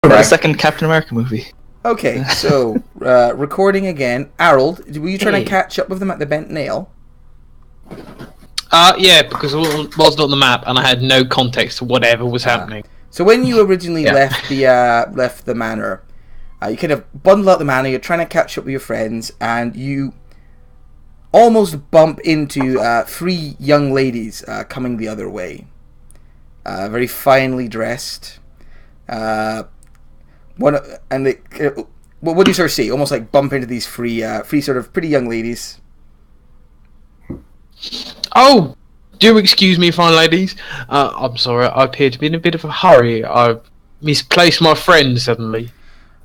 The second Captain America movie. Okay, so recording again. Harold, were you trying to catch up with them at the Bent Nail? Yeah, because I wasn't on the map and I had no context to whatever was happening. So when you originally left the manor, you kind of bundle out the manor. You're trying to catch up with your friends, and you almost bump into 3 young ladies coming the other way. Very finely dressed. What do you sort of see? Almost like bump into these three sort of pretty young ladies. Oh, do excuse me, fine ladies. I'm sorry, I appear to be in a bit of a hurry. I've misplaced my friend suddenly.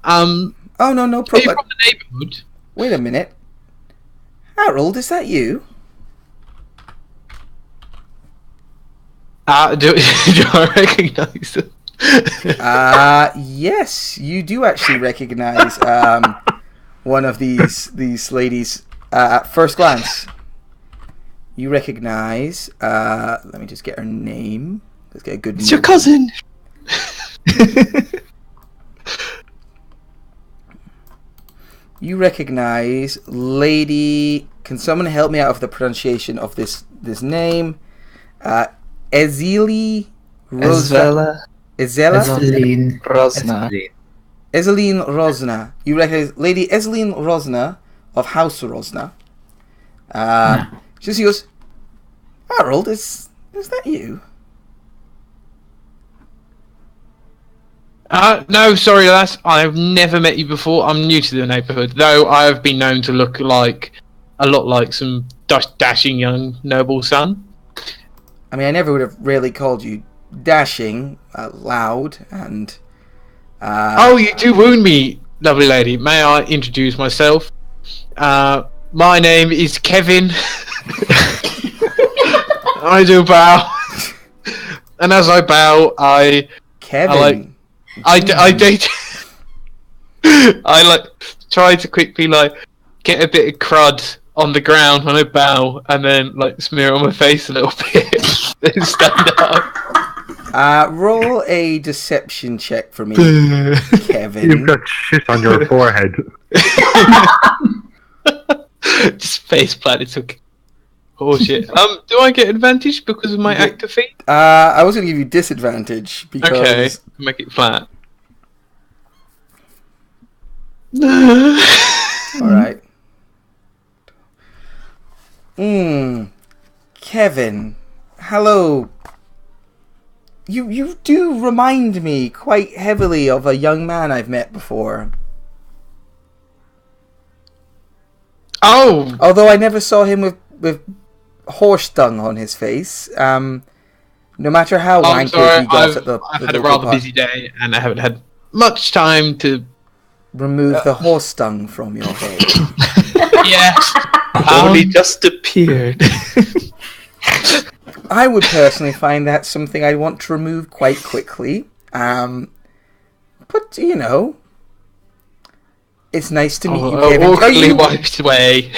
Oh, no Are problem. you from the neighbourhood? Wait a minute. Harold, is that you? Do I recognise them? Yes, you do actually recognize one of these ladies at first glance. You recognize. Let me just get her name. Let's get a good. It's your cousin. You recognize Lady. Can someone help me out with the pronunciation of this name? Ezeli Rosna. Ezeline Rosna. Ezeline Rosna. You recognize Lady Ezeline Rosna of House Rosna. She goes, Harold, is that you? No, sorry, lass. I've never met you before. I'm new to the neighbourhood, though I have been known to look like a lot like some dashing young noble son. I mean, I never would have really called you dashing, loud, and... Oh, you do wound me, lovely lady. May I introduce myself? My name is Kevin. I do bow. And as I bow, Kevin. I date. I try to quickly get a bit of crud on the ground when I bow, and then smear it on my face a little bit, then stand up. Roll a deception check for me, Kevin. You've got shit on your forehead. Just face planted. Took. Oh shit. Do I get advantage because of my actor feat? I was going to give you disadvantage because... Okay, make it flat. Alright. Kevin. Hello. You do remind me quite heavily of a young man I've met before. Oh! Although I never saw him with horse dung on his face. No matter how wankered he got at the... I've had a rather busy day, and I haven't had much time to... remove the horse dung from your head. Yeah. Only just appeared. I would personally find that something I'd want to remove quite quickly. But, it's nice to meet you, Kevin. Awkwardly wiped away.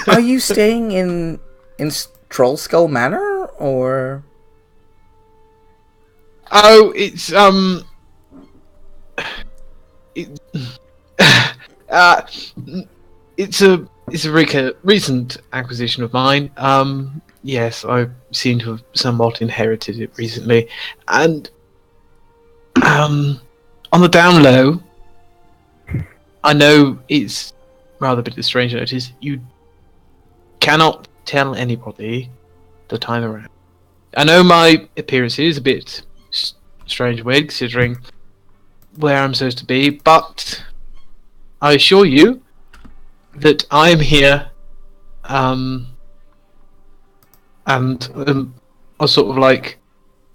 Are you staying in Trollskull Manor, or...? Oh, it's it's a recent acquisition of mine. Yes, I seem to have somewhat inherited it recently, and on the down low, I know it's rather a bit of a strange notice. You cannot tell anybody the time around. I know my appearance is a bit strange and weird considering where I'm supposed to be, but I assure you that I am here, and I'll sort of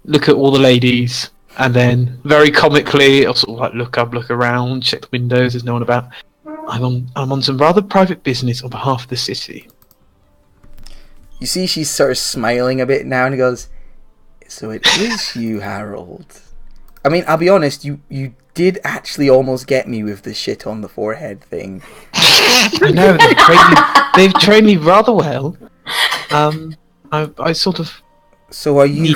look at all the ladies, and then very comically I'll sort of look up, look around, check the windows, there's no one about. I'm on some rather private business on behalf of the city. You see she's sort of smiling a bit now and he goes, so it is you, Harold. I mean, I'll be honest, you did actually almost get me with the shit on the forehead thing. I know, they've trained me rather well. I sort of... So are you...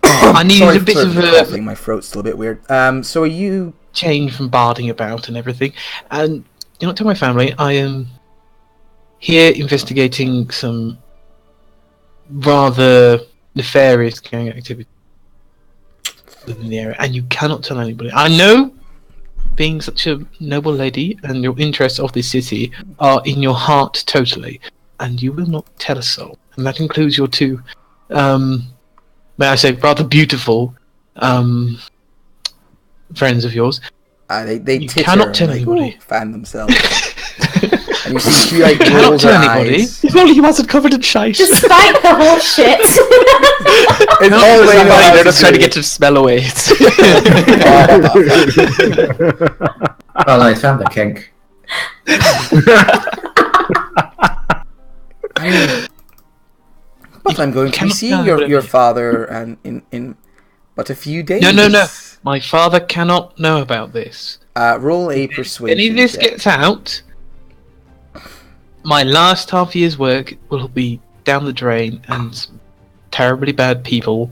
I need Sorry a bit for of a coughing. My throat's still a bit weird. So are you? change from barding about and everything. And you know, tell my family I am here investigating some rather nefarious gang activity within the area, and you cannot tell anybody. I know, being such a noble lady, and your interests of this city are in your heart totally, and you will not tell a soul. And that includes your two, may I say, rather beautiful friends of yours. They You titter cannot tell and, like, anybody. ooh, fan themselves. And you see she like Cannot rolls her tell anybody. eyes. If only he wasn't covered in shite. Despite the horse shit. It's all they know how They're to just trying to do. get to smell away. Oh no, it's found the kink. But I'm going to be cannot seeing tell your anybody. father and in but a few days. No. My father cannot know about this. Roll a If persuasion. any of this check. gets out, my last half year's work will be down the drain, and some terribly bad people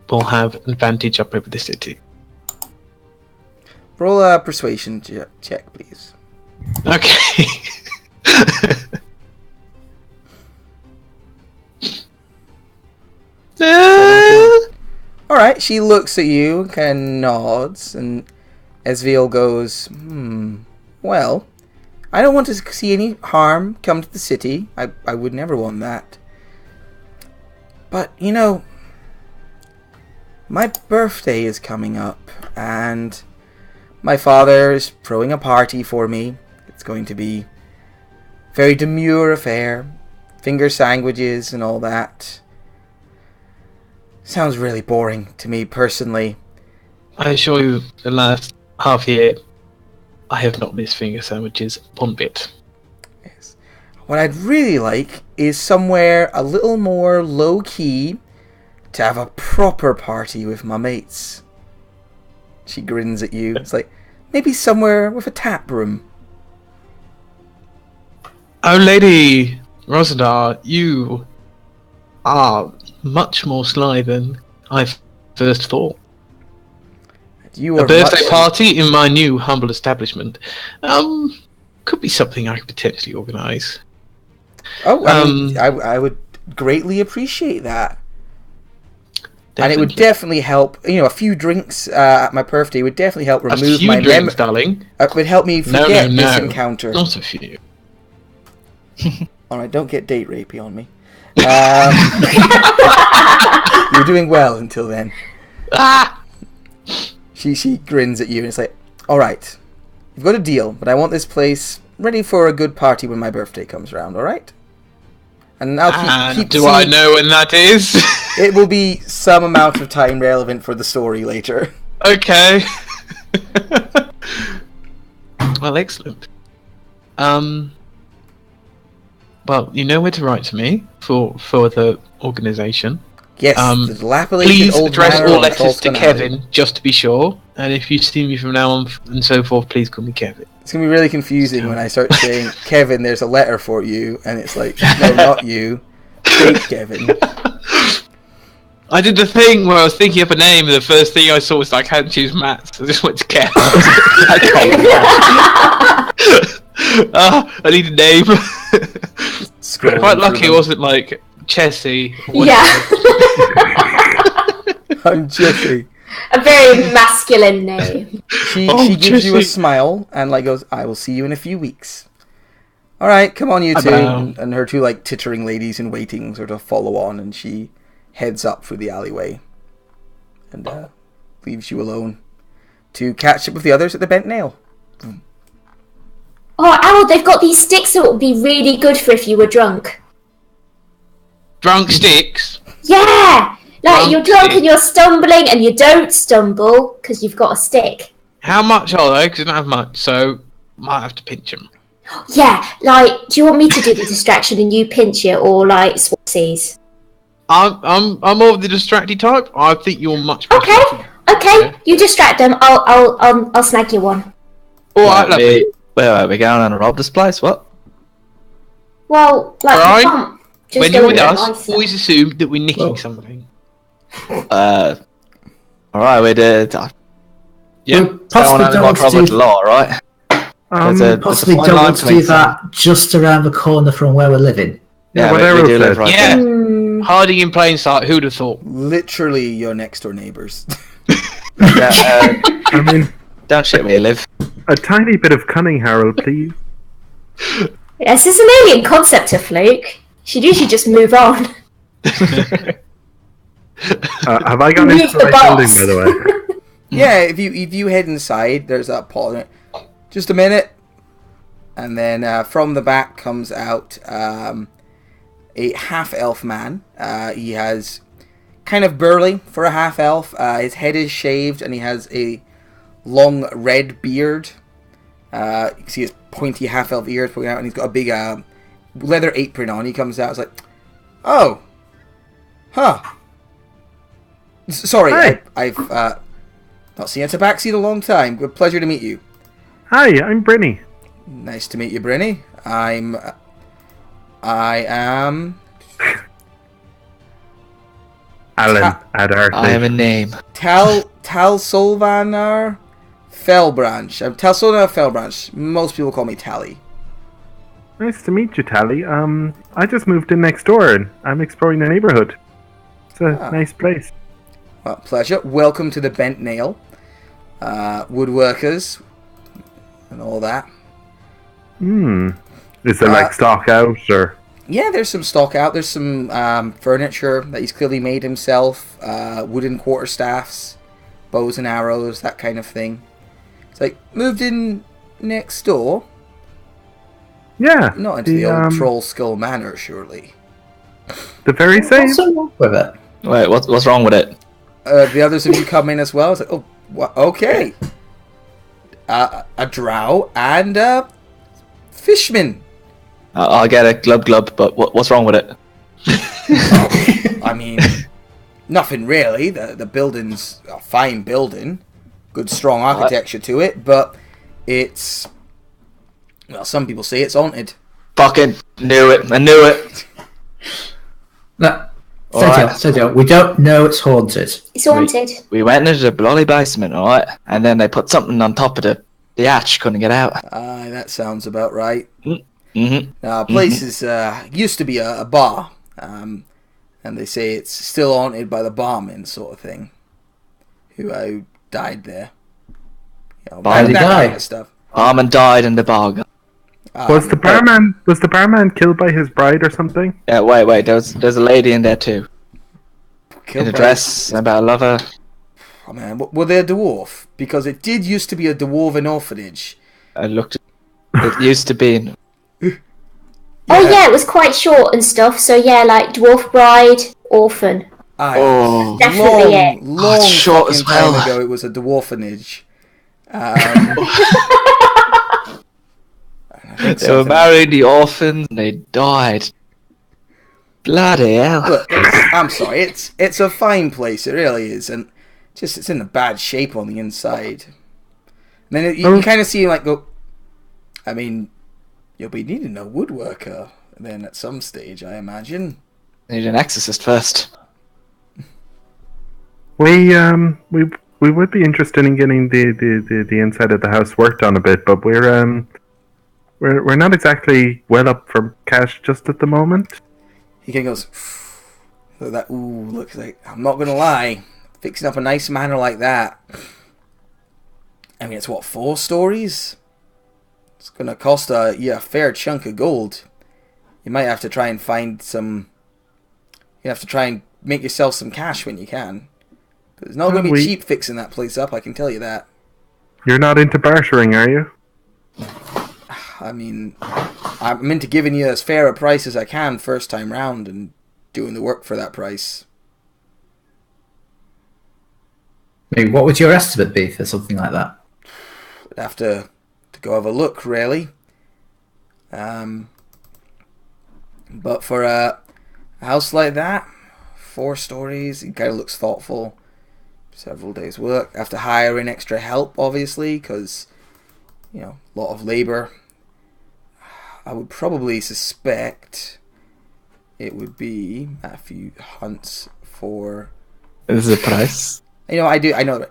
will have an advantage up over the city. Roll a persuasion check, please. Okay. All right. She looks at you, kind of nods, and Esviel goes, Well, I don't want to see any harm come to the city. I would never want that. But, you know, my birthday is coming up, and my father is throwing a party for me. It's going to be a very demure affair. Finger sandwiches and all that. Sounds really boring to me personally. I assure you, the last half year, I have not missed finger sandwiches one bit. Yes. What I'd really like is somewhere a little more low-key to have a proper party with my mates. She grins at you. It's like, maybe somewhere with a tap room. Oh, Lady Rosendar, you are much more sly than I first thought. You A are birthday much- party in my new humble establishment. Could be something I could potentially organise. Oh, I mean, I would greatly appreciate that. And it would Definitely. definitely help, you know, a few drinks at my birthday would definitely help A remove few my drinks, darling. would help me No, forget no, this no. encounter. Not a few. Alright, don't get date rapey on me. You're doing well until then. Ah! She grins at you and it's like, alright, you've got a deal, but I want this place ready for a good party when my birthday comes around, alright? And I'll keep Do I know when that is? It will be some amount of time relevant for the story later. Okay. Well, excellent. Well, you know where to write to me for the organisation. Yes, the dilapidated Please old address manor all on letters to Charleston Kevin, Alley. just to be sure. And if you see me from now on and so forth, please call me Kevin. It's going to be really confusing when I start saying, Kevin, there's a letter for you, and it's like, no, not you. Fake Kevin. I did the thing where I was thinking up a name, and the first thing I saw was I can't choose Matt, so I just went to Kevin. I need a name. Scrolling Quite through lucky it them. wasn't like Chessie. or Yeah. I'm Jesse. A very masculine name. She Oh, gives you a Jesse. smile and like goes, I will see you in a few weeks. All right, come on, you two. Bye-bye. And her two like tittering ladies in waiting sort of follow on, and she heads up through the alleyway and leaves you alone to catch up with the others at the Bent Nail. Oh, Owl, they've got these sticks that would be really good for if you were drunk. Drunk sticks. Yeah! Like, Drunk you're drunk stick. and you're stumbling and you don't stumble because you've got a stick. How much are they? Because I don't have much, so might have to pinch them. Yeah, like, do you want me to do the distraction and you pinch it, or like Swatsies? I'm more of the distracted type. I think you're much better. Okay, you distract them. I'll snag you one. All right, lovely. Wait, we're going and rob this place? What? Well, like, Alright. you can't just When go you're with with a us, license. always assume that we're nicking Whoa. something. Alright, we did. Yeah. We possibly don't want to trouble with the do, law, right? possibly fine don't line want to between do that just around the corner from where we're living. Yeah, what we Errol do live said. right Yeah. there. Hmm. Hiding in plain sight. Who'd have thought? Literally your next door neighbours. Yeah, I mean, don't shit where you live. a tiny bit of cunning, Harold, please. Yes, it's an alien concept to Fluke. She'd usually just move on. Have I gone into Move the the right building, boss. by the way? Yeah, if you head inside, there's that pot in it. Just a minute, and then from the back comes out a half-elf man. He has kind of burly for a half-elf. His head is shaved, and he has a long red beard. You can see his pointy half-elf ears poking out, and he's got a big leather apron on. He comes out, it's like, oh, huh. Sorry, Hi. I've not seen a tabaxi in a long time. Good pleasure to meet you. Hi, I'm Brinny. Nice to meet you, Brinny. I am Alan Adarcy. I am a name. Tal Solvanar Fellbranch. I'm Tal Solvanar Fellbranch. Most people call me Tally. Nice to meet you, Tally. I just moved in next door and I'm exploring the neighborhood. It's a nice place. Well, pleasure. Welcome to the Bent Nail. Woodworkers and all that. Is there like stock out or? Yeah, there's some stock out. There's some furniture that he's clearly made himself. Wooden quarterstaffs, bows and arrows, that kind of thing. It's like, moved in next door? Yeah. Not into the old Troll Skull Manor, surely. The very same. What's so wrong with it? Wait, what's wrong with it? The others of you come in as well. It's like, oh, okay. A drow and a fishman. I'll get a glub glub, but what's wrong with it? I mean, nothing really. The building's a fine building. Good, strong architecture to it, but it's... Well, some people say it's haunted. Fucking knew it. I knew it. No. Alright. Sergio, we don't know it's haunted. It's haunted. We went into the bloody basement, alright? And then they put something on top of the hatch, couldn't get out. Aye, that sounds about right. Mm-hmm. Now, place is, used to be a bar, and they say it's still haunted by the barman sort of thing, who died there. You know, Why did he that die? kind of stuff. Barman died in the bar. Was the barman killed by his bride or something? Yeah, wait. There's a lady in there too. Killed In a by- dress, about a lover. Oh man, were they a dwarf? Because it did used to be a dwarven orphanage. I looked. It used to be. Oh yeah, it was quite short and stuff. So yeah, like dwarf bride, orphan. Aye, Oh, Definitely it. long it's short fucking as well. time ago, it was a dwarfenage. they were married, the orphans, and they died. Bloody hell! Look, I'm sorry. It's a fine place. It really is, and just it's in a bad shape on the inside. And then you kind of see like go. I mean, you'll be needing a woodworker then at some stage, I imagine. Need an exorcist first. We would be interested in getting the inside of the house worked on a bit, but we're not exactly well up for cash just at the moment. He kind of goes. Look at that. Ooh, looks like I'm not gonna lie. Fixing up a nice manor like that. I mean, it's what, 4 stories? It's gonna cost a fair chunk of gold. You might have to try and find some. You have to try and make yourself some cash when you can. But it's not going to be cheap fixing that place up, I can tell you that. You're not into bartering, are you? I mean, I'm into giving you as fair a price as I can first time round and doing the work for that price. I mean, what would your estimate be for something like that? I'd have to go have a look, really. But for a house like that, 4 stories, it kind of looks thoughtful. Several days' work. I have to hire in extra help, obviously, because, you know, a lot of labour. I would probably suspect it would be a few hunts for This is a price. You know, I know.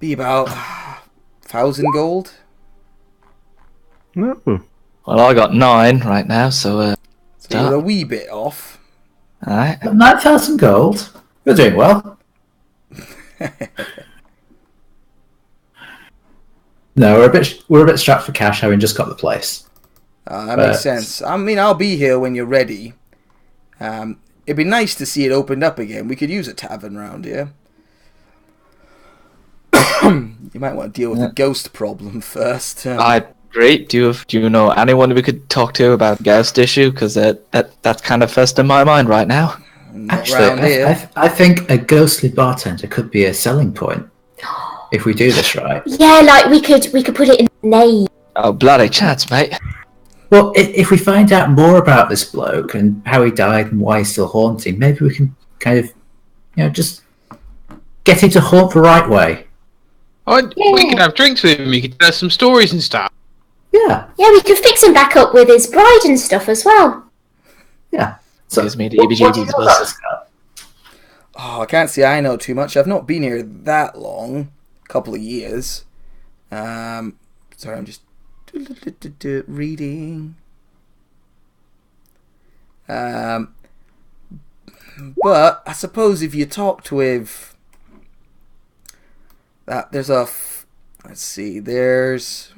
Be about 1,000 gold. No. Well, I got 9 right now, so So you're a wee bit off. alright. 9,000 gold. You're doing well. No, we're a bit strapped for cash, having just got the place. That makes sense. I mean, I'll be here when you're ready. It'd be nice to see it opened up again. We could use a tavern round here. You might want to deal with the ghost problem first. Great. Do you know anyone we could talk to about ghost issue? Because that's kind of first in my mind right now. Not round here. I think a ghostly bartender could be a selling point if we do this right. Yeah, like we could put it in the name. Oh, bloody chance, mate. Well, if we find out more about this bloke and how he died and why he's still haunting, maybe we can kind of, just get him to haunt the right way. We could have drinks with him. We could tell us some stories and stuff. Yeah. Yeah, we could fix him back up with his bride and stuff as well. Yeah. So, Gives me the what do you know about this guy? Oh, I can't say I know too much. I've not been here that long. A couple of years. Sorry, I'm just reading. But I suppose if you talked with that, there's a let's see, there's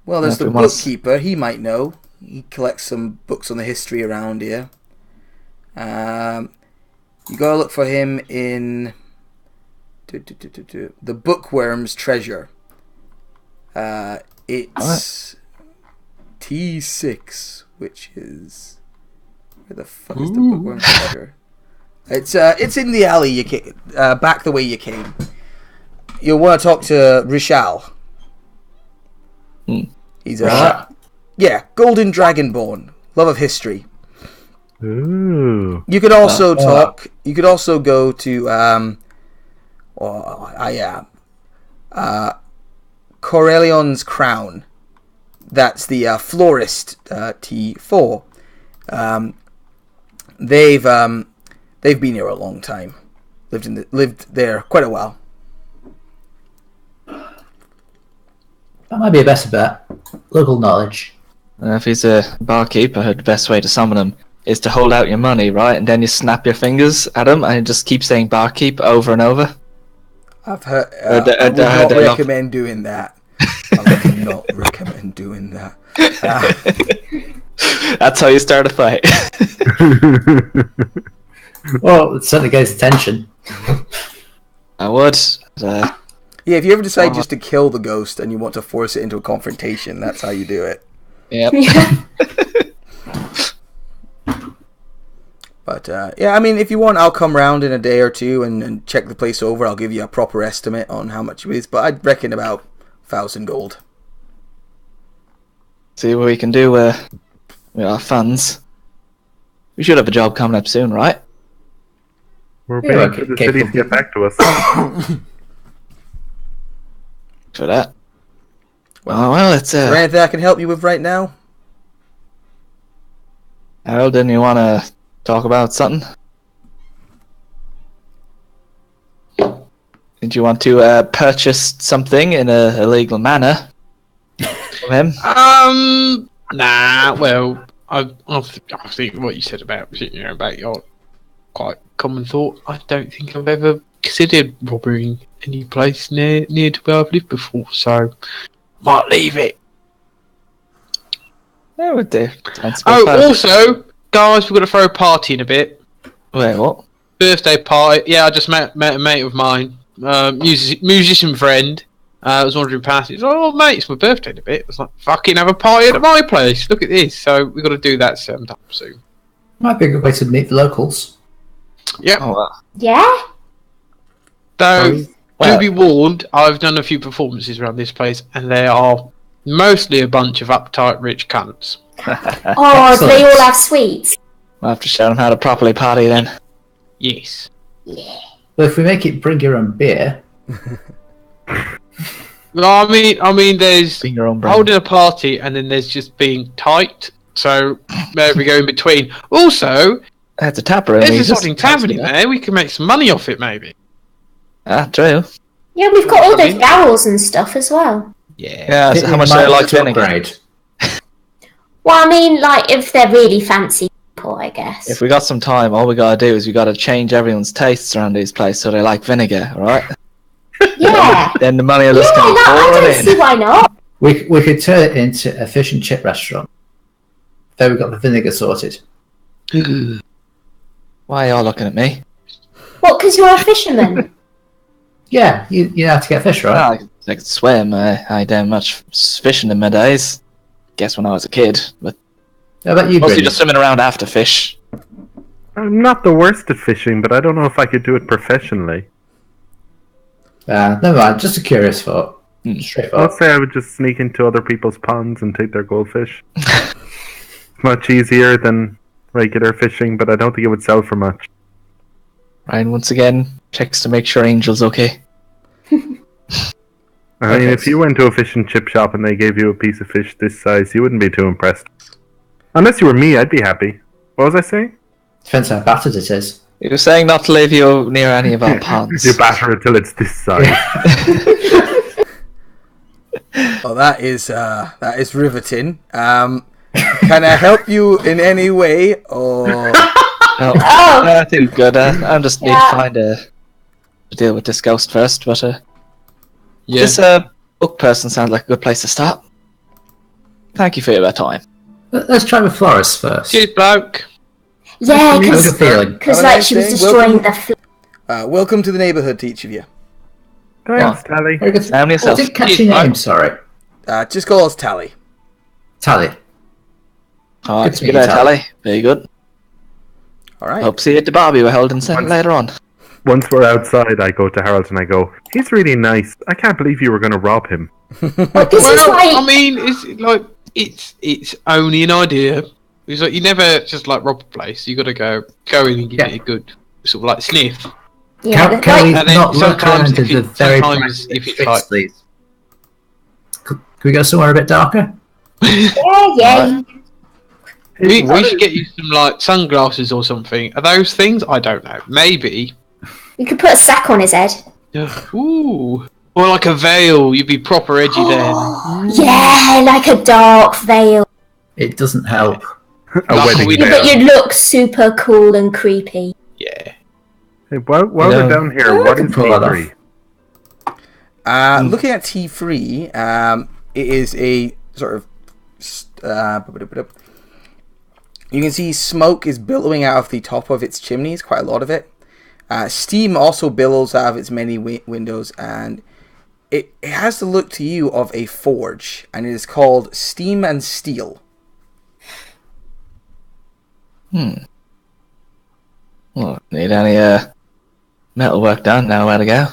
well, there's the bookkeeper. He might know. He collects some books on the history around here. You gotta look for him in the Bookworm's Treasure. It's T6, which is where the fuck is the Bookworm's Treasure? It's in the alley you came, back the way you came. You'll want to talk to Rishal. He's a Golden Dragonborn, love of history. Ooh. You could also talk. You could also go to Corellion's Crown. That's the florist T4. They've been here a long time. Lived there quite a while. That might be a better bet. Local knowledge. If he's a barkeep, I heard the best way to summon him is to hold out your money, right? And then you snap your fingers at him and just keep saying barkeep over and over. I've heard. I would not recommend doing that. I would not recommend doing that. That's how you start a fight. Well, it certainly gets attention. I would. Yeah, if you ever decide just to kill the ghost and you want to force it into a confrontation, that's how you do it. Yep. But, I mean, if you want, I'll come round in a day or two and check the place over. I'll give you a proper estimate on how much it is, but I'd reckon about 1,000 gold. See what we can do with our funds. We should have a job coming up soon, right? We're waiting for the city to get back to us. For that. Well, it's Is there anything I can help you with right now? Harold, didn't you want to talk about something? Did you want to purchase something in a legal manner from him? Nah. Well, I think what you said about your quite common thought. I don't think I've ever considered robbing any place near to where I've lived before, so might leave it. That would do. Also, guys, we're gonna throw a party in a bit. Wait, what? Birthday party. Yeah, I just met a mate of mine, musician friend. I was wandering past. He's like, "Oh, mate, it's my birthday in a bit." I was like, "Fucking have a party at my place. Look at this." So we've got to do that sometime soon. Might be a good way to meet the locals. Yep. Oh, well. Yeah? So, to be warned, I've done a few performances around this place, and they are mostly a bunch of uptight rich cunts. Oh, do they all have sweets? We'll have to show them how to properly party then. Yes. Yeah. Well, if we make it bring your own beer. Well, I mean, there's Being your own brand. holding a party, and then there's just being tight So maybe we go in between. Also, That's a tap room. there's you a just sodding tavern in consider. there. We can make some money off it, maybe. Ah, true. Yeah, we've got all I those mean- barrels and stuff as well. Yeah, so It how much do might I like have to vinegar? upgrade. Well, I mean, like, if they're really fancy people, I guess. If we got some time, all we gotta do is we gotta change everyone's tastes around these places so they like vinegar, alright? Yeah. Then the money will Yeah, just come no, I pouring don't see in. why not. We could turn it into a fish and chip restaurant. There we've got the vinegar sorted. Why are you all looking at me? What, because you're a fisherman? Yeah, you know how to get fish, right? Ah, I could swim. I done much fishing in my days. Guess when I was a kid, but How about you, mostly Brady? just swimming around after fish. I'm not the worst at fishing, but I don't know if I could do it professionally. Never mind, just a curious thought. Straightforward. I'll say I would just sneak into other people's ponds and take their goldfish. Much easier than regular fishing, but I don't think it would sell for much. Ryan once again checks to make sure Angel's okay. I mean, if you went to a fish and chip shop and they gave you a piece of fish this size, you wouldn't be too impressed. Unless you were me, I'd be happy. What was I saying? Depends how battered it is. You were saying not to leave you near any of our ponds. You batter it till it's this size. Oh, that is riveting. Can I help you in any way? Or Oh, Oh. I think good. I just need Yeah. to find to deal with this ghost first, but Yeah. this book person sounds like a good place to start. Thank you for your time. Let's try with Florist first. Cheers, bloke. Yeah, How's it because feeling? Have a like nice she was day. destroying the welcome to the neighborhood to each of you. Thanks, Tally. Very good. Sound I yourself. didn't catch Cheers, your name, bloke. sorry. Just call us Tally. Tally. Alright, Good to good meet you, day, Tally. Very good. All right. Hope to see you at the Barbie we're holding later on. Once we're outside, I go to Harold and I go, he's really nice. I can't believe you were going to rob him. But this is Well, why I mean, it's only an idea. It's like you never just like rob a place. You got to go in and give Yeah. it a good sort of like sniff. yeah, Can we And then not look sometimes around if at the it- very sometimes if it's like- please? Can we go somewhere a bit darker? yeah. We should get you some like sunglasses or something. Are those things? I don't know. Maybe. You could put a sack on his head. Ooh. Or like a veil. You'd be proper edgy then. Yeah, like a dark veil. It doesn't help. A Like wedding we- Yeah, but veil. you'd look super cool and creepy. Yeah. Hey, while Yeah. we're down here, I what can is pull that T3? Looking at T3, it is a sort of. You can see smoke is billowing out of the top of its chimneys, quite a lot of it. Steam also billows out of its many windows, and it has the look to you of a forge, and it is called Steam and Steel. Well, need any metal work done? Know where to go?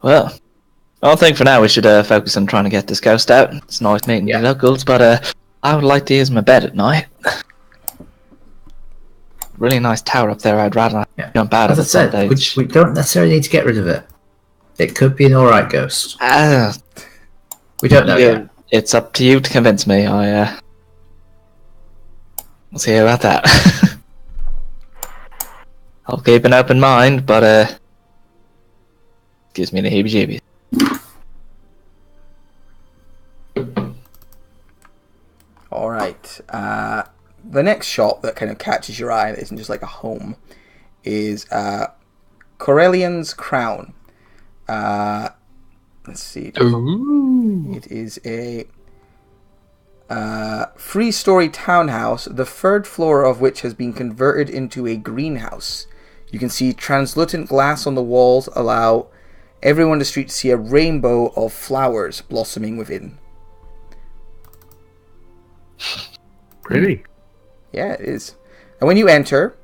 Well, I think for now we should focus on trying to get this ghost out. It's nice meeting Yeah. you locals, but I would like to use my bed at night. Really nice tower up there. I'd rather not Yeah. jump out As of I it said, someday. we don't necessarily need to get rid of it. It could be an alright ghost. We don't know Yeah, yet. it's up to you to convince me. We'll see about that. I'll keep an open mind, but gives me the heebie-jeebies. All right. The next shop that kind of catches your eye that isn't just like a home is Corellian's Crown. Let's see. Ooh. It is a three-story townhouse, the third floor of which has been converted into a greenhouse. You can see translucent glass on the walls allow everyone on the street to see a rainbow of flowers blossoming within. Pretty. Yeah, it is. And when you enter,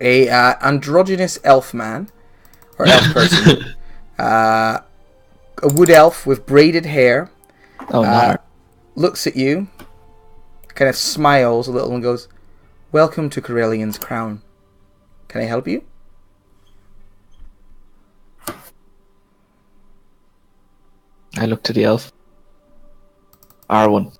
a androgynous elf man, or elf person, a wood elf with braided hair, Oh no. looks at you, kind of smiles a little and goes, "Welcome to Corellian's Crown. Can I help you?" I look to the elf. R1.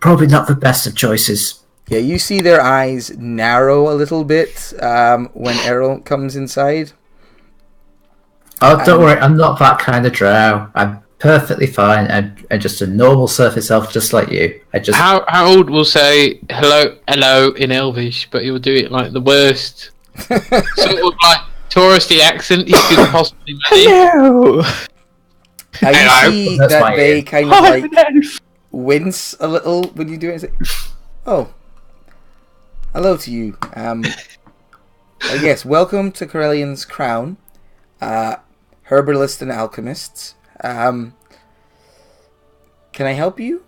Probably not the best of choices. Yeah, you see their eyes narrow a little bit when Errol comes inside. Oh, don't worry, I'm not that kind of drow. I'm perfectly fine. I'm just a normal surface elf, just like you. Harold will say hello in Elvish, but he'll do it like the worst, sort of like touristy accent he could possibly make. Hello! You see That's that my they ear. kind of like wince a little when you do it. It's like, oh, hello to you. Yes, welcome to Corellian's Crown. Herbalists and alchemists. Can I help you?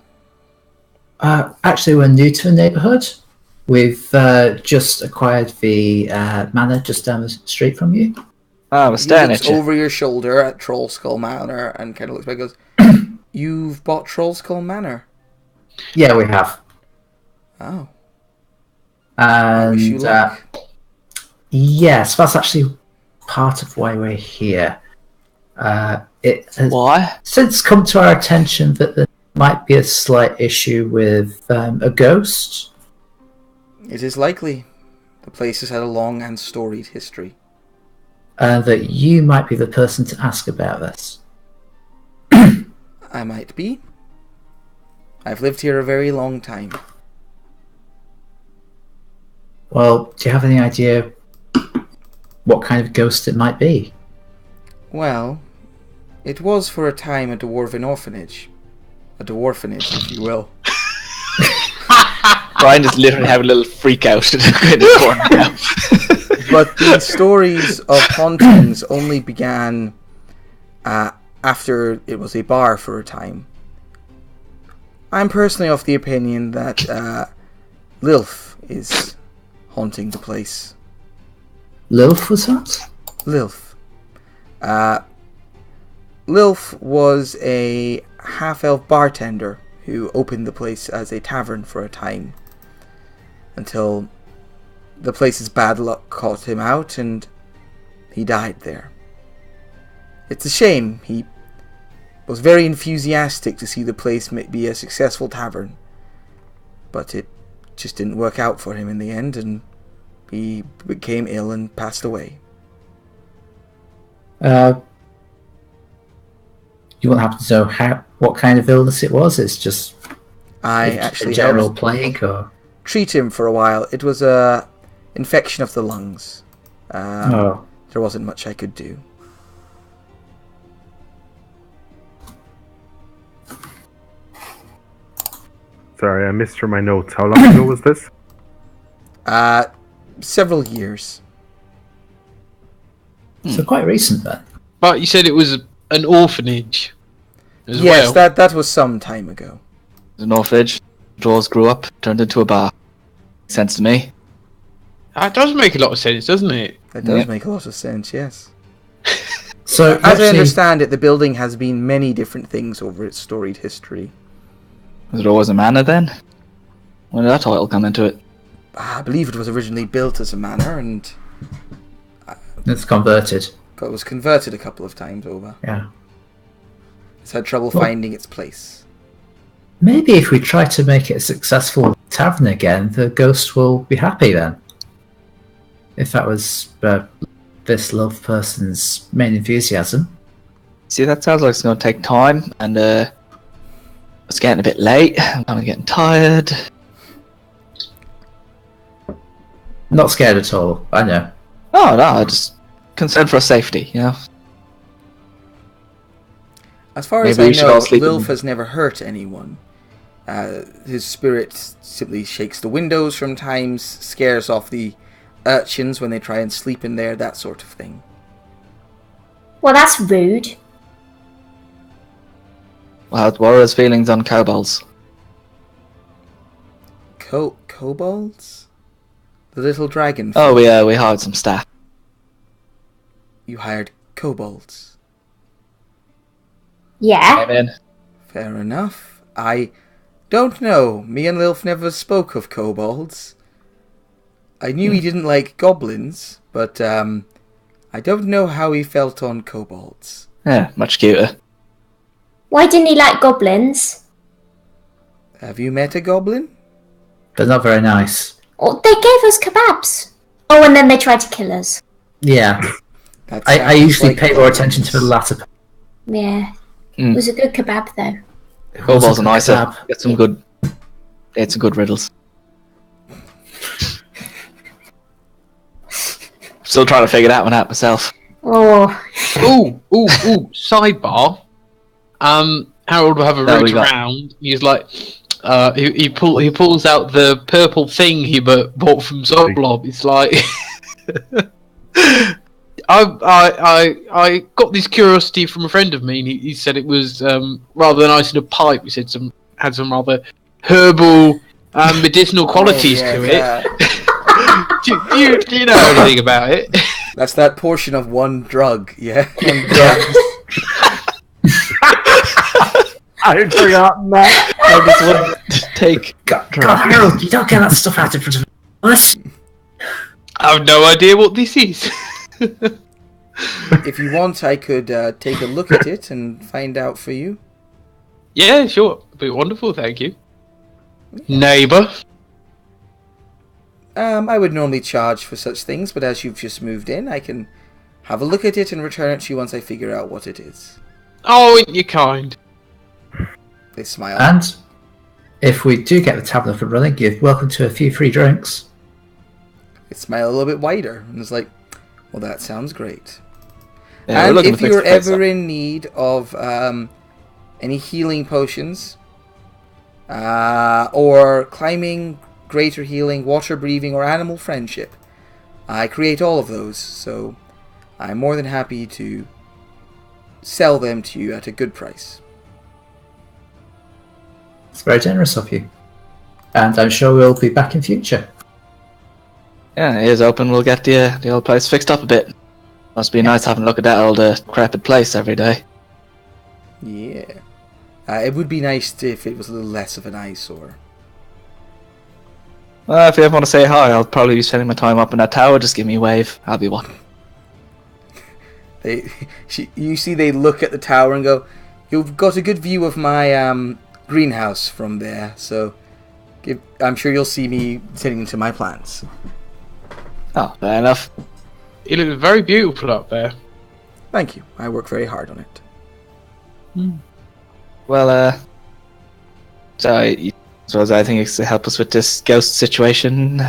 Actually, we're new to the neighbourhood. We've just acquired the manor just down the street from you. I was He staring looks at you. over your shoulder at Troll Skull Manor and kind of looks back and goes, "You've bought Troll Skull Manor?" Yeah, we have. Oh. I wish you And luck. yes, that's actually part of why we're here. It has Why? since come to our attention that there might be a slight issue with a ghost. It is likely. The place has had a long and storied history. That you might be the person to ask about this. I might be. I've lived here a very long time. Well, do you have any idea what kind of ghost it might be? Well, it was for a time a dwarven orphanage. A dwarfenage, if you will. Brian is literally having a little freak out in the corner now. But the stories of hauntings only began after it was a bar for a time. I'm personally of the opinion that Lilf is haunting the place. Lilf was that? Lilf. Lilf was a half-elf bartender who opened the place as a tavern for a time. Until the place's bad luck caught him out and he died there. It's a shame. He was very enthusiastic to see the place be a successful tavern. But it just didn't work out for him in the end, and he became ill and passed away. You won't happen to know what kind of illness it was? It's just I a actually general helped plague, or treat him for a while. It was a infection of the lungs. oh, There wasn't much I could do. Sorry, I missed from my notes. How long ago was this? Several years. so quite recent then. But you said it was an orphanage as Yes, well. that was some time ago. There's an orphanage. Drawers grew up, turned into a bar. Makes sense to me. That does make a lot of sense, doesn't it? That does Yep. make a lot of sense, yes. So As I actually, understand it, the building has been many different things over its storied history. Was it always a manor then? When did that title come into it? I believe it was originally built as a manor and it's converted. it was converted a couple of times over. Yeah. It's had trouble Well- finding its place. Maybe if we try to make it a successful tavern again, the ghost will be happy then. If that was this love person's main enthusiasm. See, that sounds like it's going to take time, and it's getting a bit late. I'm kind of getting tired. Not scared at all, I know. Oh no, I just concerned for our safety, you know. As far as Maybe I we should know, all sleep Lilf in- has never hurt anyone. His spirit simply shakes the windows from times, scares off the urchins when they try and sleep in there, that sort of thing. Well, that's rude. Well, what are his feelings on kobolds? Kobolds? The little dragon. Oh, we hired some staff. You hired kobolds. Yeah. Came in. Fair enough. I don't know. Me and Lilf never spoke of kobolds. I knew he didn't like goblins, but I don't know how he felt on kobolds. Yeah, much cuter. Why didn't he like goblins? Have you met a goblin? They're not very nice. Oh, they gave us kebabs. Oh, and then they tried to kill us. Yeah. That I sounds usually like pay more attention to the goblins. latter. Yeah. Mm. It was a good kebab, though. It Kobolds wasn't are nicer. kebab. Get some good. It's some good riddles. Still trying to figure that one out myself. Oh. Ooh. Sidebar. Harold will have a There we root go. around. He's like, he pulls out the purple thing he bought from Zoblob. It's like, I got this curiosity from a friend of mine. He said it was rather than ice in a pipe. He said had some rather herbal medicinal qualities to it. Do you know anything about it? That's that portion of one drug, yeah? One drug. I had forgotten that. I just want to take. God, Harold, you don't get that stuff out in front of us. I have no idea what this is. If you want, I could take a look at it and find out for you. Yeah, sure. It'd be wonderful, thank you. Neighbour. I would normally charge for such things, but as you've just moved in, I can have a look at it and return it to you once I figure out what it is. Oh, you're kind. They smile. And if we do get the tavern up and running, you're welcome to a few free drinks. They smile a little bit wider, and it's like, well, that sounds great. Yeah, we're And looking if to fix you're the place ever up. in need of any healing potions, or climbing, greater healing, water breathing, or animal friendship, I create all of those, so I'm more than happy to sell them to you at a good price. It's very generous of you. And I'm sure we'll be back in future. Yeah, it is open. We'll get the old place fixed up a bit. Must be nice having a look at that old decrepit place every day. Yeah. It would be nice if it was a little less of an eyesore. Well, if you ever want to say hi, I'll probably be spending my time up in that tower. Just give me a wave. I'll be one. You see they look at the tower and go, "You've got a good view of my greenhouse from there, so I'm sure you'll see me tending to my plants." Oh, fair enough. It looks very beautiful up there. Thank you. I work very hard on it. Well, so you suppose I think it's to help us with this ghost situation,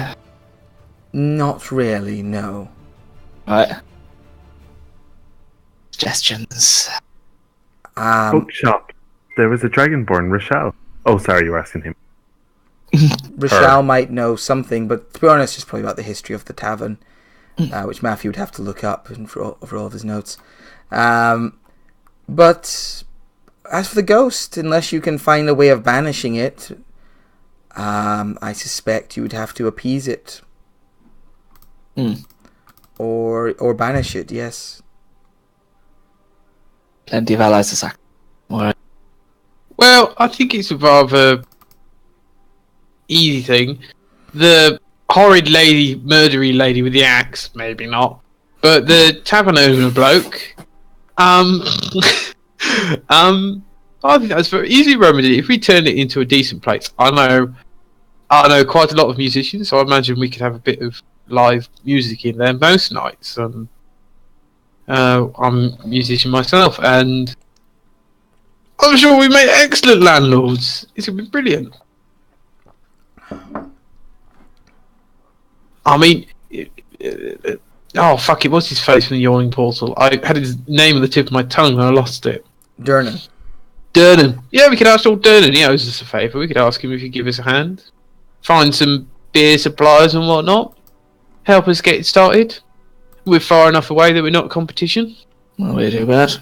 Not really, no. right? Suggestions. Bookshop. There was a dragonborn, Rochelle. Oh, sorry, you were asking him. Rochelle might know something, but to be honest, it's probably about the history of the tavern, which Matthew would have to look up and for all of his notes. But as for the ghost, unless you can find a way of banishing it, I suspect you would have to appease it. Or banish it, yes. Plenty of allies to sack. Alright. Well, I think it's a rather easy thing. The horrid lady, murdery lady with the axe, maybe not. But the tavern owner bloke, I think that's very easy remedy. If we turn it into a decent place, I know quite a lot of musicians, so I imagine we could have a bit of live music in there most nights. I'm a musician myself, and I'm sure we make excellent landlords. It's gonna be brilliant. I mean, oh fuck it, what's his face from the Yawning Portal? I had his name on the tip of my tongue and I lost it. Durnan. Durnan. Yeah, we could ask old Durnan. He owes us a favour. We could ask him if he'd give us a hand. Find some beer suppliers and whatnot. Help us get it started. We're far enough away that we're not competition. Well, we do bad.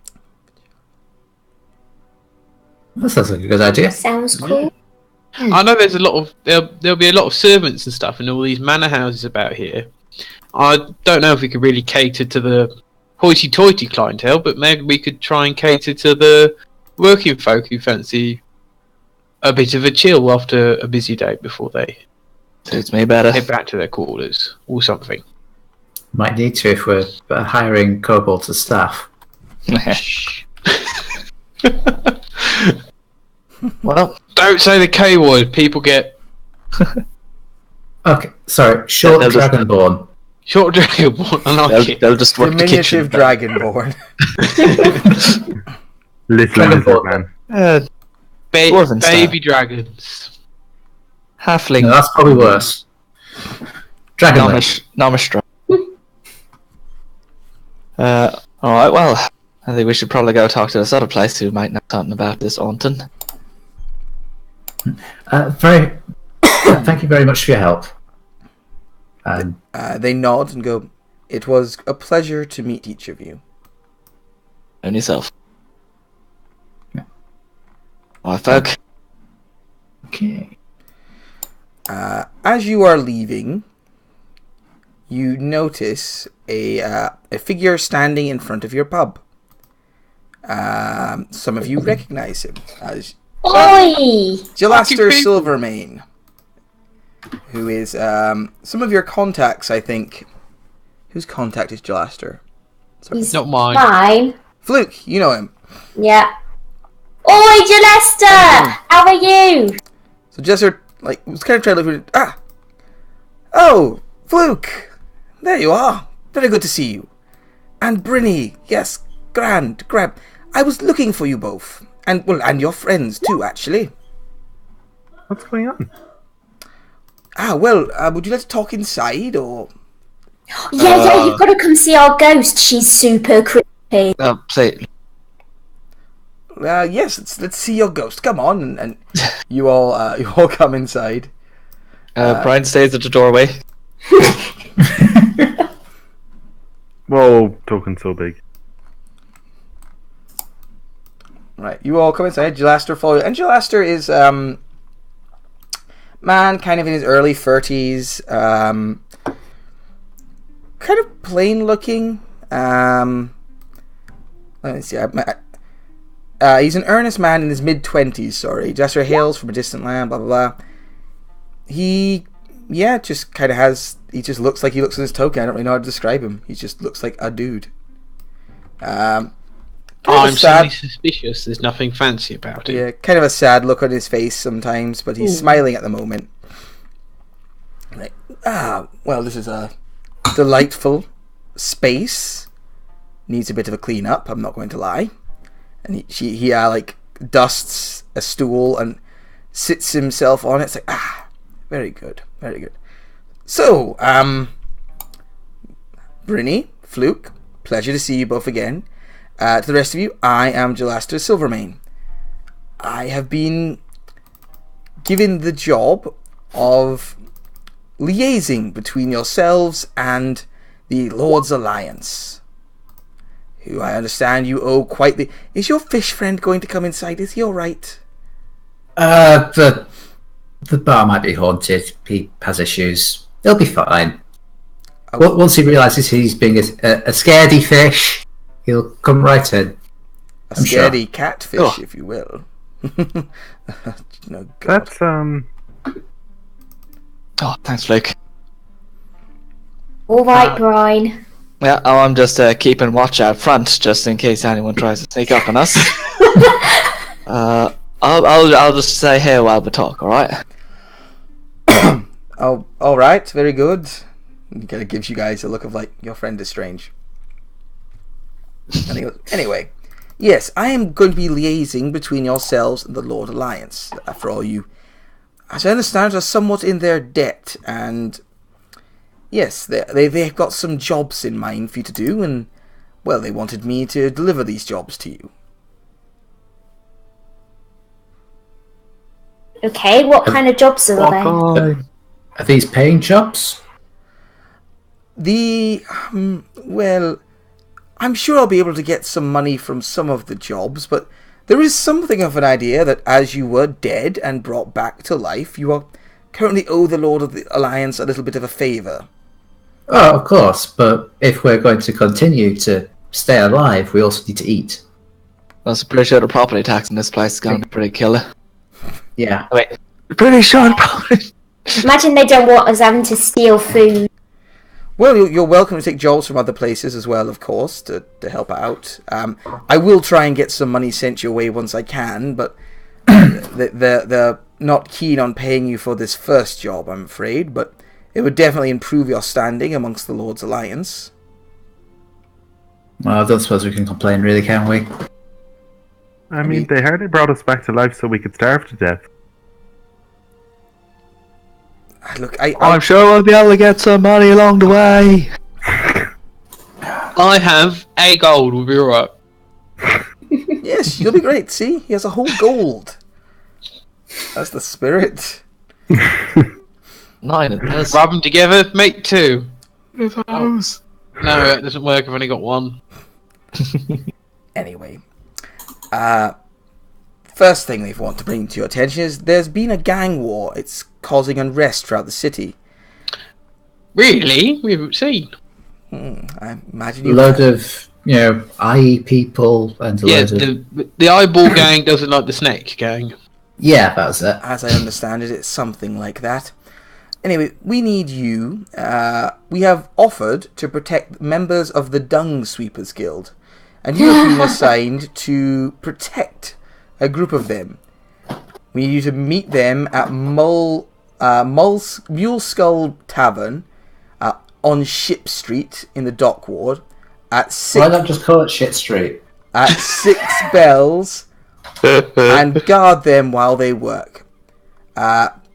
That sounds like a good idea. Sounds cool. I know there's a lot of there'll be a lot of servants and stuff in all these manor houses about here. I don't know if we could really cater to the hoity-toity clientele, but maybe we could try and cater to the working folk who fancy a bit of a chill after a busy day before they Suits me better. head back to their quarters or something. Might need to if we're hiring kobolds as staff. Well, Don't say the K word. People get Okay, sorry. Short They'll just- dragonborn. short dragon. I like it. they'll just work the kitchen. Diminutive dragonborn. Little lizard man. Dwarven style. Baby dragons. Halfling. No, that's probably worse. Dragon. Nomish. Alright, well, I think we should probably go talk to this other place who might know something about this Aunton. Thank you very much for your help. They nod and go, "It was a pleasure to meet each of you." And yourself. Alright, folk. Okay. As you are leaving, you notice a figure standing in front of your pub. Some of you recognize him as Oi! Jalaster Silvermane, who is some of your contacts, I think. Whose contact is Jalaster? He's Not mine. mine. Fluke, you know him. Yeah. Oi, Jalester! How are you? So Jester, was kind of trying to look for Oh, Fluke! There you are. Very good to see you. And Brinny, yes, grand. I was looking for you both. And your friends too, actually. What's going on? Would you like to talk inside, or...? Yeah, you've got to come see our ghost. She's super creepy. Say, Yes, let's see your ghost. Come on, and you all come inside. Brian stays at the doorway. Whoa, token so big. Right, you all come inside. Jalaster follow you. And Jalaster is man, kind of in his early 30s, kind of plain looking. Let me see. He's an earnest man in his mid-20s. Sorry, Jalaster hails from a distant land. Blah blah blah. He just kind of has. He just looks like he looks in his token. I don't really know how to describe him. He just looks like a dude. I'm sad. suddenly suspicious. There's nothing fancy about it. Yeah, kind of a sad look on his face sometimes, but he's smiling at the moment. Like, this is a delightful space. Needs a bit of a clean up, I'm not going to lie. And he dusts a stool and sits himself on it. It's like, very good, very good. So, Brinny, Fluke, pleasure to see you both again. To the rest of you, I am Jalaster Silvermane. I have been given the job of liaising between yourselves and the Lord's Alliance, who I understand you owe quite the... Is your fish friend going to come inside? Is he alright? The bar might be haunted. He has issues. He'll be fine. Once he realises he's being a scaredy fish, he'll come right in. A scaredy catfish, if you will. No, God. That's Oh, thanks, Luke. All right, Brian. Yeah, I'm just keeping watch out front, just in case anyone tries to sneak up on us. I'll just stay here while we talk. All right. Oh, all right, very good. He kind of gives you guys a look of like, your friend is strange. And he goes, anyway, yes, I am going to be liaising between yourselves and the Lord Alliance. After all, you, as I understand, are somewhat in their debt, and yes, they've got some jobs in mind for you to do, and well, they wanted me to deliver these jobs to you. Okay, what kind of jobs are they? Are these paying jobs? Well, I'm sure I'll be able to get some money from some of the jobs, but there is something of an idea that as you were dead and brought back to life, you are currently owe the Lord of the Alliance a little bit of a favour. Oh, of course, but if we're going to continue to stay alive, we also need to eat. I'm pretty sure the property tax in this place is going to be pretty killer. Yeah. Wait, pretty sure the property... Imagine they don't want us having to steal food. Well, you're welcome to take jobs from other places as well, of course, to help out. I will try and get some money sent your way once I can, but they're not keen on paying you for this first job, I'm afraid, but it would definitely improve your standing amongst the Lord's Alliance. Well, I don't suppose we can complain, really, can we? I mean, they hardly brought us back to life so we could starve to death. Look, I'm sure we'll be able to get some money along the way. I have a gold. We'll be alright. Yes, you'll be great. See, he has a whole gold. That's the spirit. 9 it does. Rub them together, make 2. With those. No, it doesn't work. I've only got 1. Anyway, first thing they want to bring to your attention is there's been a gang war. It's causing unrest throughout the city. Really? We haven't seen. I imagine A you. load of, IE people and a Yeah, load of... the eyeball gang doesn't like the snake gang. Yeah, that was it. As I understand it, it's something like that. Anyway, we need you. We have offered to protect members of the Dung Sweepers Guild, and you have been assigned to protect a group of them. We need you to meet them at Mule Skull Tavern on Ship Street in the Dock Ward at 6. Why not just call it Shit Street? At 6 bells, and guard them while they work.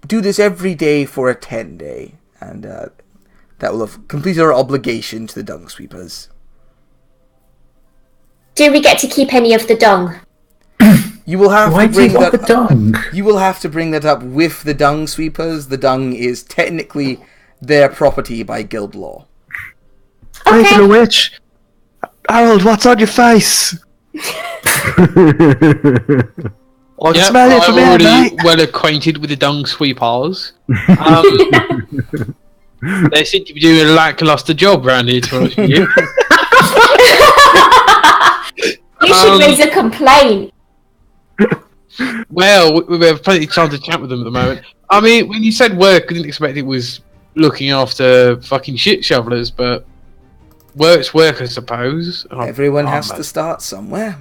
Do this every day for a 10-day, and that will have completed our obligation to the Dung Sweepers. Do we get to keep any of the dung? You will have Why to do you bring want that. the dung? You will have to bring that up with the Dung Sweepers. The dung is technically their property by guild law. Speaking of which, Harold, what's on your face? I can smell it from I'm here, already mate. well acquainted with the dung sweepers. They seem to be doing a lackluster job around here, to be honest with you. You should raise a complaint. Well, we have plenty of time to chat with them at the moment. I mean, when you said work, I didn't expect it was looking after fucking shit shovelers, but work's work, I suppose. Everyone has to start somewhere.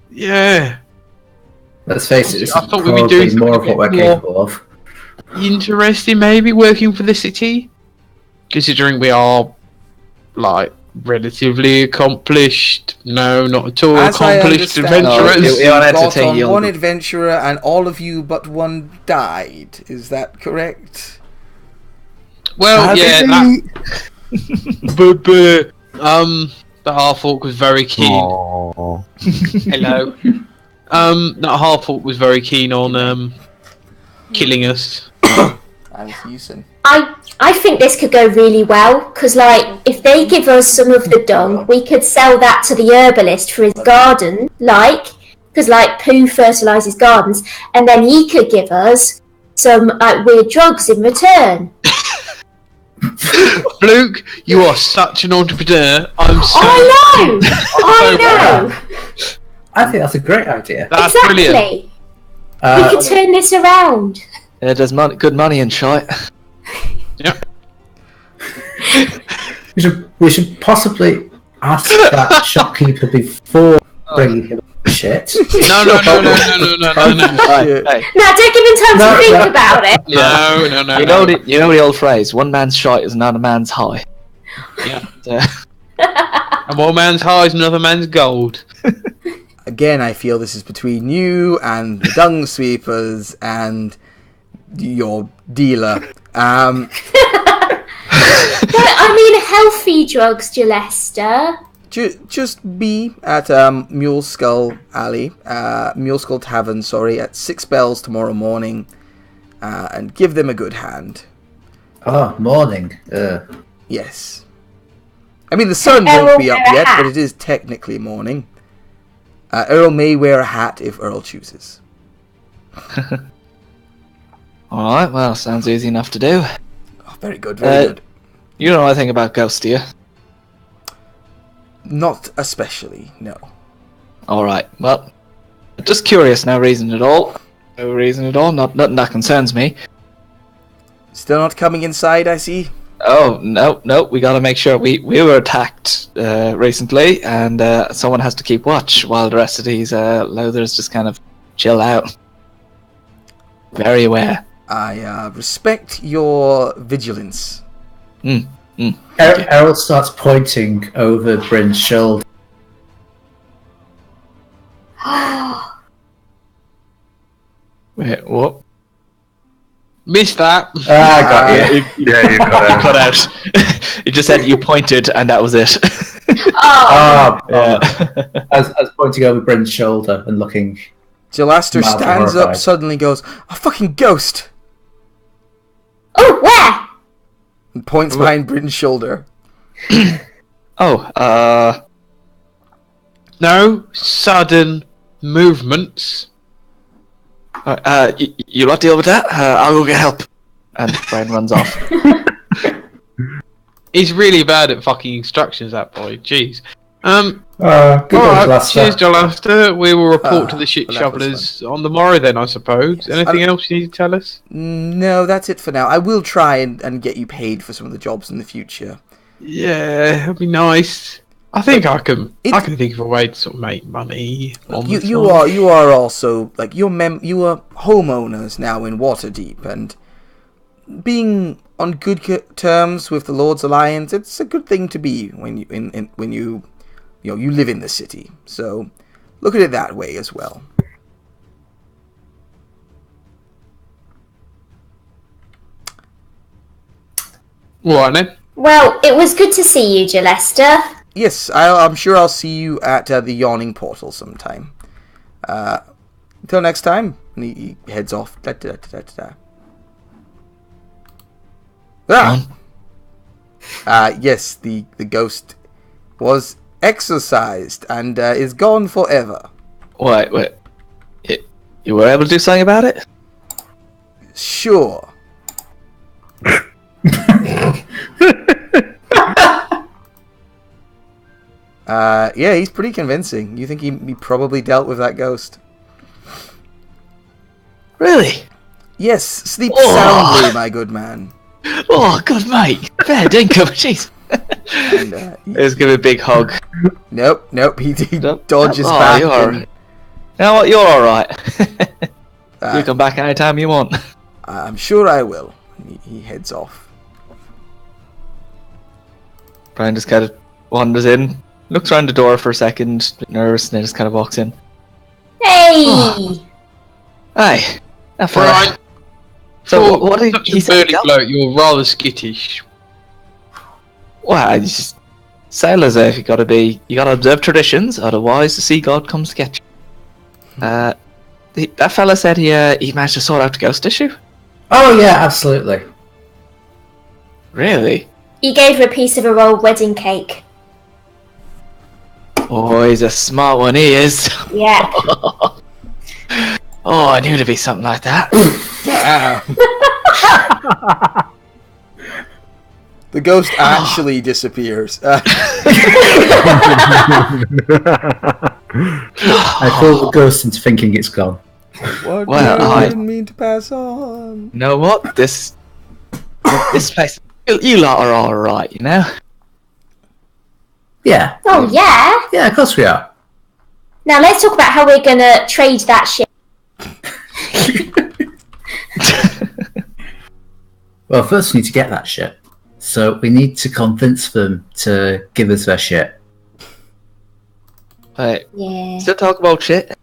Yeah. Let's face it, this I is thought we'd be probably doing more of something what we're more- capable of. Interesting, maybe, working for the city? Considering we are, like, relatively accomplished. No, not at all. As I Accomplished understand, adventurers. you wanted to got take on your- one adventurer and all of you but one died. Is that correct? Well, yeah, that, that half-orc was very keen. Aww. Hello. That half-orc was very keen on, killing us. And Houston. I think this could go really well, because, like, if they give us some of the dung, we could sell that to the herbalist for his garden, because, like, Pooh fertilises gardens, and then he could give us some, like, weird drugs in return. Luke, you are such an entrepreneur. I'm so... I know! I know! I think that's a great idea. That's Exactly! brilliant. We could turn this around. Yeah, there's good money in shite. Yeah. We should possibly ask that shopkeeper before bringing him shit. No. Right, hey, Now, don't give him time No, to think no. about it. No. you know the old phrase, one man's shite is another man's high. Yeah. So, And one man's high is another man's gold. Again, I feel this is between you and the Dung Sweepers and your dealer. But, I mean, healthy drugs, Gillester. Just be at Mule Skull Tavern, at 6 bells tomorrow morning, and give them a good hand. Oh, morning. Yes. I mean, the sun Earl won't be up wear a yet, hat. but it is technically morning. Earl may wear a hat if Earl chooses. alright, well, sounds easy enough to do. Oh, very good, very good. You know anything about ghosts, do you? Not especially, no. Alright, well, just curious, no reason at all. No reason at all, nothing that concerns me. Still not coming inside, I see. Oh, no, we gotta make sure we were attacked recently, and someone has to keep watch while the rest of these loathers just kind of chill out. Very aware. I respect your vigilance. Errol starts pointing over Bryn's shoulder. Wait, what? Missed that. I got you. Yeah, you cut out. Cut out. You just said you pointed, and that was it. Oh, Yeah. I was pointing over Bryn's shoulder and looking. Jalaster Mildly stands up, horrified. suddenly goes, "A fucking ghost!" oh, where? and points behind Britain's shoulder. No sudden movements. You lot deal with that? I'll go get help. And Brian runs off. He's really bad at fucking instructions, that boy. Jeez. Good Alright, Jalaster. cheers, Jalaster. We will report to the shit well, that was shovelers on the morrow then, I suppose. Anything else you need to tell us? No, that's it for now. I will try and get you paid for some of the jobs in the future. Yeah, it'd be nice. I think I can think of a way to sort of make money. On the You side. are also like you are homeowners now in Waterdeep, and being on good terms with the Lord's Alliance, it's a good thing to be when you you live in the city. So look at it that way as well. Right then. Well, it was good to see you, Jalester. Yes, I'm sure I'll see you at the Yawning Portal sometime. Until next time. And he heads off. Yes, the ghost was exorcised and is gone forever. Wait. You were able to do something about it? Sure. Yeah, he's pretty convincing. You think he probably dealt with that ghost? Really? Yes, sleep Oh. soundly, my good man. Oh, good mate. Fair dinkum. Jeez. And, Let's give it a big hug. nope, he Nope. dodges Oh, back. you're and, You know what? You're alright. uh, You come back anytime you want. I'm sure I will. He heads off. Brian just kind of wanders in, looks around the door for a second, a bit nervous, and then just kind of walks in. Hey! Hey, that fella. Right. So For what did such he a say? burly bloke, you're rather skittish. Well, it's just sailors. You gotta observe traditions, otherwise the sea god comes to get you. That fella said he managed to sort out the ghost issue. Oh yeah, absolutely. Really? You gave her a piece of a rolled wedding cake. Oh, he's a smart one. He is. Yeah. Oh, I knew there'd be something like that. The ghost actually disappears. I fool the ghost into thinking it's gone. What Well, I didn't mean to pass on. You know what? This place. You lot are all right, you know. Yeah. Oh, yeah. Yeah, of course we are. Now let's talk about how we're gonna trade that shit. Well, first we need to get that shit. So we need to convince them to give us their shit. Right. Yeah. Still talk about shit.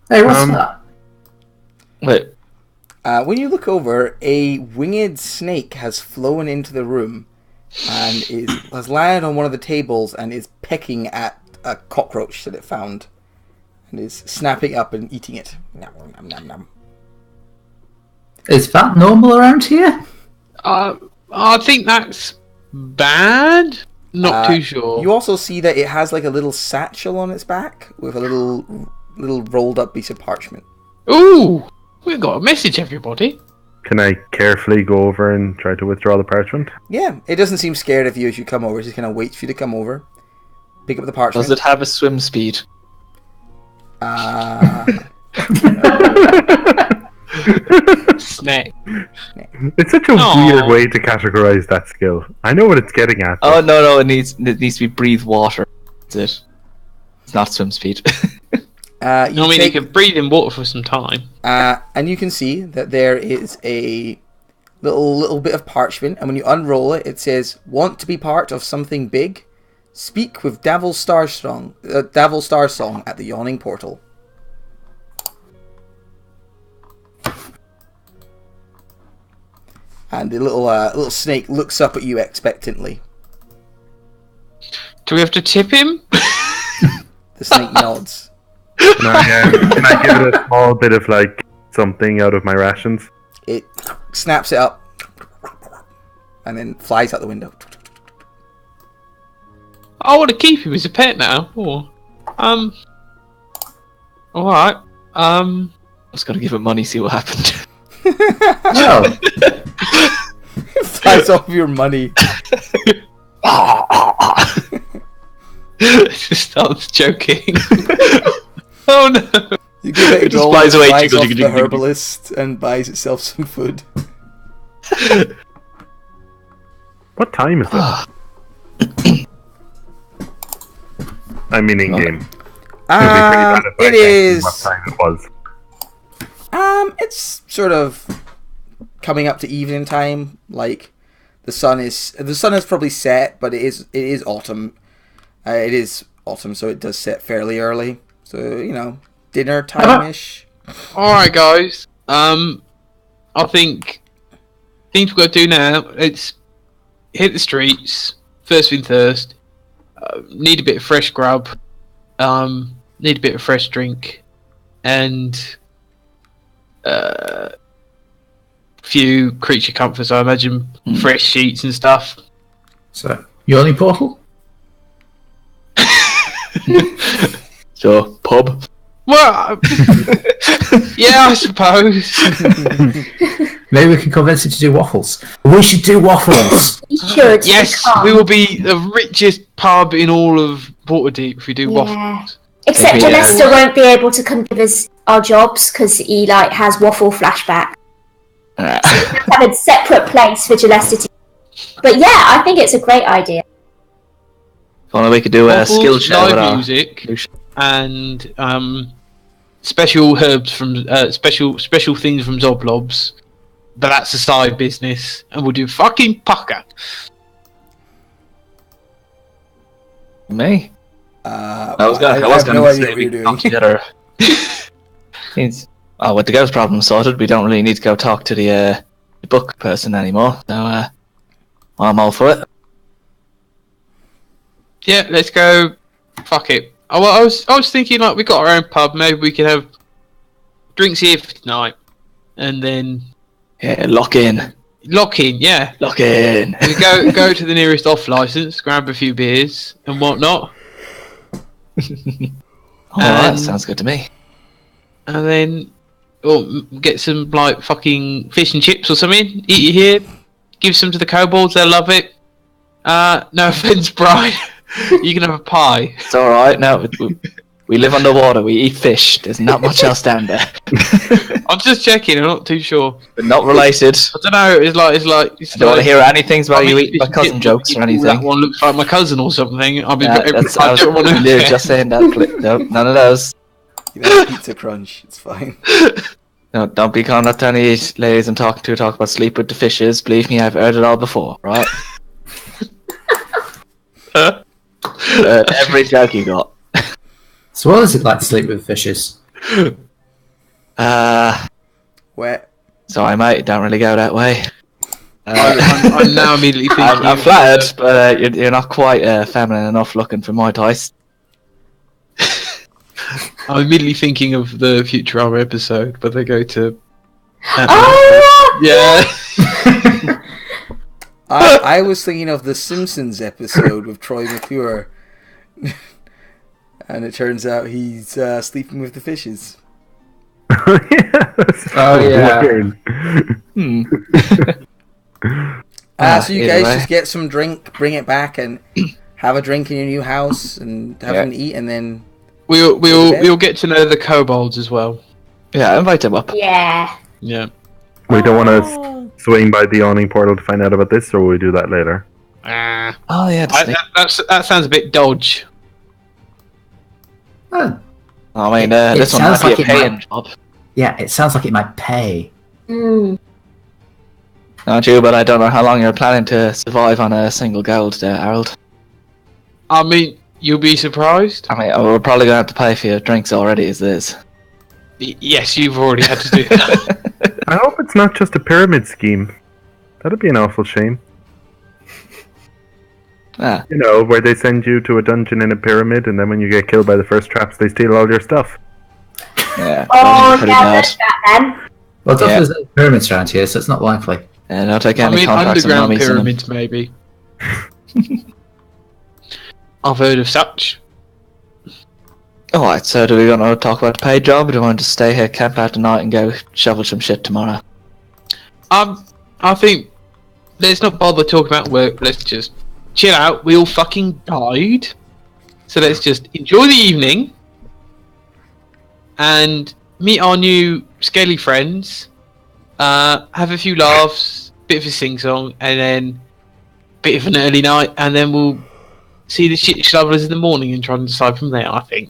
Hey, what's that? Wait. When you look over, a winged snake has flown into the room and has landed on one of the tables and is pecking at a cockroach that it found and is snapping up and eating it. Nom, nom, nom, nom. Is that normal around here? I think that's bad. Not too sure. You also see that it has like a little satchel on its back with a little rolled up piece of parchment. Ooh, we've got a message, everybody. Can I carefully go over and try to withdraw the parchment? Yeah, it doesn't seem scared of you as you come over. It just kind of waits for you to come over. Pick up the parchment. Does it have a swim speed? Snake neck. It's such a Aw. weird way to categorize that skill. I know what it's getting at. Oh no, it needs to be breathe water. That's it. It's not swim speed. I mean, you could breathe in water for some time. And you can see that there is a little bit of parchment, and when you unroll it, it says, "Want to be part of something big? Speak with Davil Starsong at the Yawning Portal." And the little snake looks up at you expectantly. Do we have to tip him? The snake nods. Can I give it a small bit of like something out of my rations? It snaps it up and then flies out the window. I want to keep him as a pet now. Oh. Alright. I was gonna give it money, see what happened. Well, Flies off your money. Just starts joking. Oh no! You give it a It just gold, flies away, flies jiggle, off jiggle, the jiggle. herbalist and buys itself some food. What time is it? I mean, in game. It is. What time it was? It's sort of coming up to evening time. Like the sun is probably set, but it is autumn. It is autumn, so it does set fairly early. So dinner time ish. Alright, guys. I think things we've got to do now. It's hit the streets. First thing first. Need a bit of fresh grub. Need a bit of fresh drink, and few creature comforts. I imagine fresh sheets and stuff. so Yawning Portal? So, pub. Well, yeah, I suppose. Maybe we can convince him to do waffles. We should do waffles! You should. Yes, you we will be the richest pub in all of Waterdeep if we do waffles. Except Maybe, Lester won't be able to come give us our jobs because he has waffle flashback. Alright. Have a separate place for Gillester to. But yeah, I think it's a great idea. Only we could do a Waffles, skill share with live our music, and special herbs from special things from Zoblobs. But that's a side business, and we'll do fucking pucker. me. I I was gonna have no idea say what we you're could come doing. together. With the ghost problem sorted, we don't really need to go talk to the book person anymore. So I'm all for it. Yeah, let's go. Fuck it. I was thinking like we got our own pub. Maybe we can have drinks here for tonight, and then Yeah, lock in. lock in. Yeah, Lock in. we go to the nearest off license, grab a few beers and whatnot, Alright, sounds good to me. and then get some like fucking fish and chips or something. Eat it here. Give some to the kobolds. They'll love it. No offense, Brian. You can have a pie. It's alright, no, we live underwater, we eat fish, there's not much else down there. I'm just checking. I'm not too sure. We're not related. I don't know. It's like. I don't want to hear anything about you eating my fish and cousin chips, jokes or That anything. one looks like my cousin or something. I I don't want to. was just saying that. No, none of those. Pizza Crunch. It's fine. No, don't be calling up to any ladies I'm talking to talk about sleep with the fishes. Believe me, I've heard it all before, right? Every joke you got. So what is it like to sleep with fishes? Wet. Sorry, mate, don't really go that way. I'm now immediately thinking. I'm flattered, but you're not quite feminine enough looking for my taste. I'm immediately thinking of the Futurama episode where they go to. Oh Yeah. I was thinking of the Simpsons episode with Troy McClure. And it turns out he's sleeping with the fishes. Oh, yeah. Weird. So you either guys way. just get some drink, bring it back, and have a drink in your new house, and have something to eat, and then We'll get to know the kobolds as well. Yeah, invite him up. yeah. Yeah. We don't want to swing by the awning portal to find out about this, or will we do that later? Oh yeah, That sounds a bit dodge. Oh, I mean, It this one might sounds be like a it paying might- job. yeah, it sounds like it might pay. Not you, but I don't know how long you're planning to survive on a single gold there, Harold. I mean, you'll be surprised. I mean, we're probably going to have to pay for your drinks already as this. Yes, you've already had to do that. I hope it's not just a pyramid scheme. That'd be an awful shame. Ah, You know, where they send you to a dungeon in a pyramid, and then when you get killed by the first traps, they steal all your stuff. yeah. Oh, pretty yeah, bad. that's that then. Well, Yeah. there's no pyramids around here, so it's not likely. Yeah, don't take I any mean, contracts on underground mummies in them. pyramids, maybe. I've heard of such. Alright, so do we want to talk about the paid job, or do we want to stay here, camp out tonight, and go shovel some shit tomorrow? I think let's not bother talking about work. Let's just chill out. We all fucking died, so let's just enjoy the evening and meet our new scaly friends. Have a few laughs, bit of a sing-song, and then bit of an early night, and then we'll see the shit shovelers in the morning and try and decide from there. I think.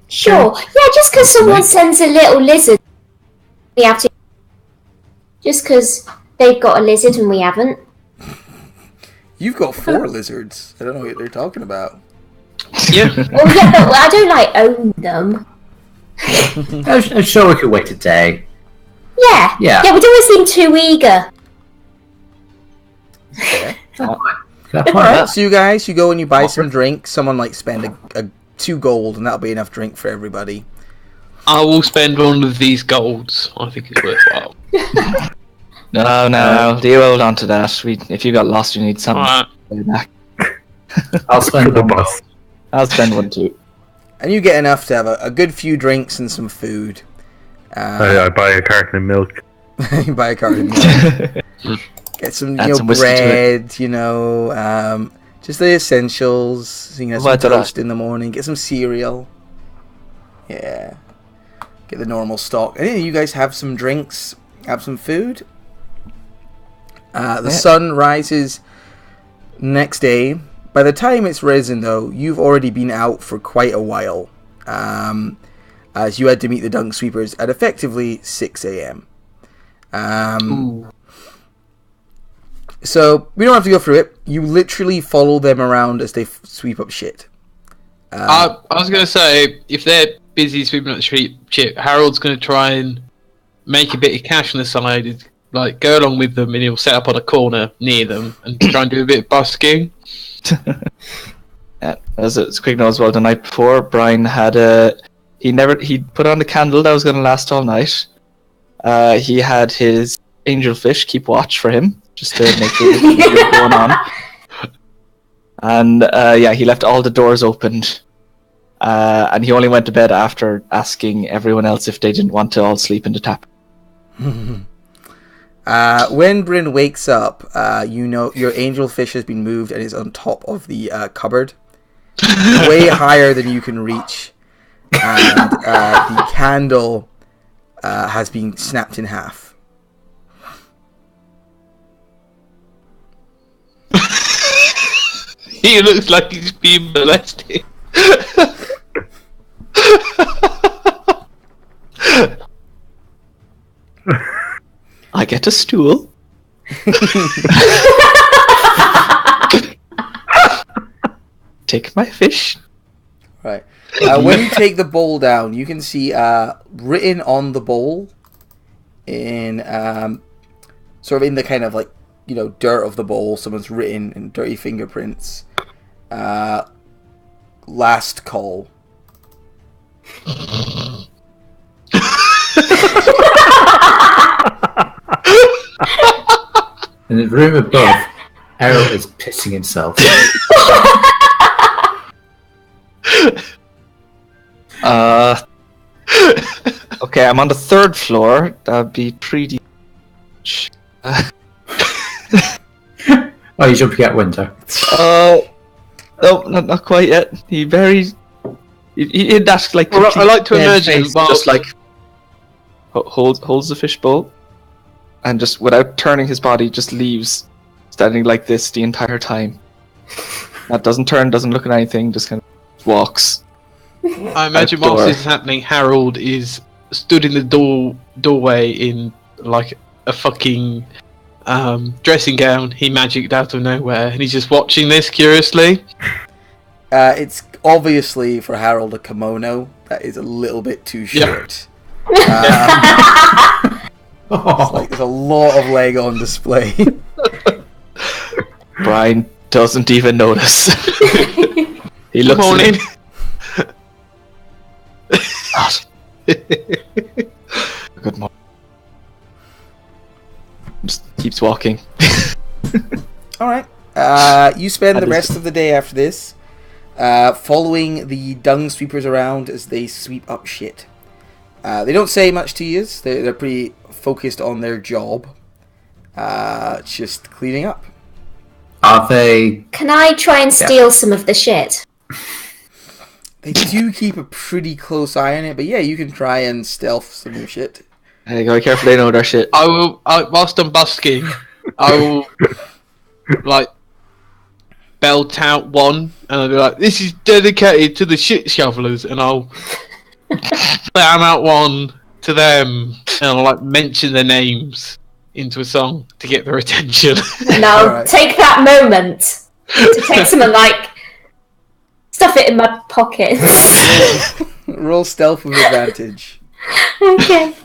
Sure. Yeah, just because someone sends a little lizard, we have to. Just because they've got a lizard and we haven't. You've got 4 lizards. I don't know what they're talking about. Yeah. Well, yeah, but I don't own them. I'm sure we could wait a day. Yeah. Yeah. Yeah, we don't seem too eager. Okay. Fair point. Alright, so you guys, you go and you buy some drinks. Someone spend a 2 gold, and that'll be enough drink for everybody. I will spend one of these golds. I think it's worthwhile. No, do you hold on to that? If you got lost, you need something Alright. to pay back. I'll For spend the one bus. I'll spend one too. And you get enough to have a good few drinks and some food. I buy a carton of milk. You buy a carton of milk. Get some, Add some whiskey to bread, just the essentials. So you can have some What the toast in the morning. Get some cereal. Yeah. Get the normal stock. And then you guys have some drinks, have some food. The sun rises next day. By the time it's risen, though, you've already been out for quite a while. As you had to meet the dung sweepers at effectively 6 a.m. So, we don't have to go through it. You literally follow them around as they sweep up shit. I was going to say, if they're busy sweeping up the street, shit, Harold's going to try and make a bit of cash on the side, like go along with them, and he'll set up on a corner near them and try and do a bit of busking. Yeah, as it's quick note as well, the night before, Brian had he put on the candle that was going to last all night. He had his angelfish keep watch for him, just to make sure nothing was going on. And he left all the doors opened. And he only went to bed after asking everyone else if they didn't want to all sleep in the tap. When Bryn wakes up, you know your angelfish has been moved and is on top of the cupboard, way higher than you can reach, and the candle has been snapped in half. He looks like he's being molested. I get a stool. Take my fish. Right. When you take the bowl down, you can see written on the bowl, in sort of in the kind of dirt of the bowl, someone's written in dirty fingerprints. Last call. In the room above, Errol is pissing himself. Okay, I'm on the 3rd floor. That'd be 3D. Oh, you're jumping out window. No, not quite yet. He very. He did that like. Well, I like to dead imagine face, whilst- just like. holds the fishbowl, and just without turning his body, just leaves, standing like this the entire time. That doesn't turn, doesn't look at anything, just kind of walks. I imagine Outdoor. whilst this is happening, Harold is stood in the doorway in like a fucking dressing gown he magicked out of nowhere, and he's just watching this curiously. It's obviously for Harold a kimono that is a little bit too short. It's like there's a lot of leg on display. Brian doesn't even notice. He Good looks at morning. it. Good morning. Just keeps walking. Alright. You spend the rest of the day after this following the dung sweepers around as they sweep up shit. They don't say much to you. They're pretty focused on their job. Just cleaning up. Are they? Can I try and steal some of the shit? They do keep a pretty close eye on it, but yeah, you can try and stealth some new shit. There you go, careful they know their shit. I will, whilst I'm busking, I will, like, belt out one, and I'll be like, this is dedicated to the shit shovelers, and I'll bam out one to them, and I'll, like, mention their names into a song to get their attention. And I'll Alright. take that moment to take some and like stuff it in my pockets. Roll stealth with advantage. Okay.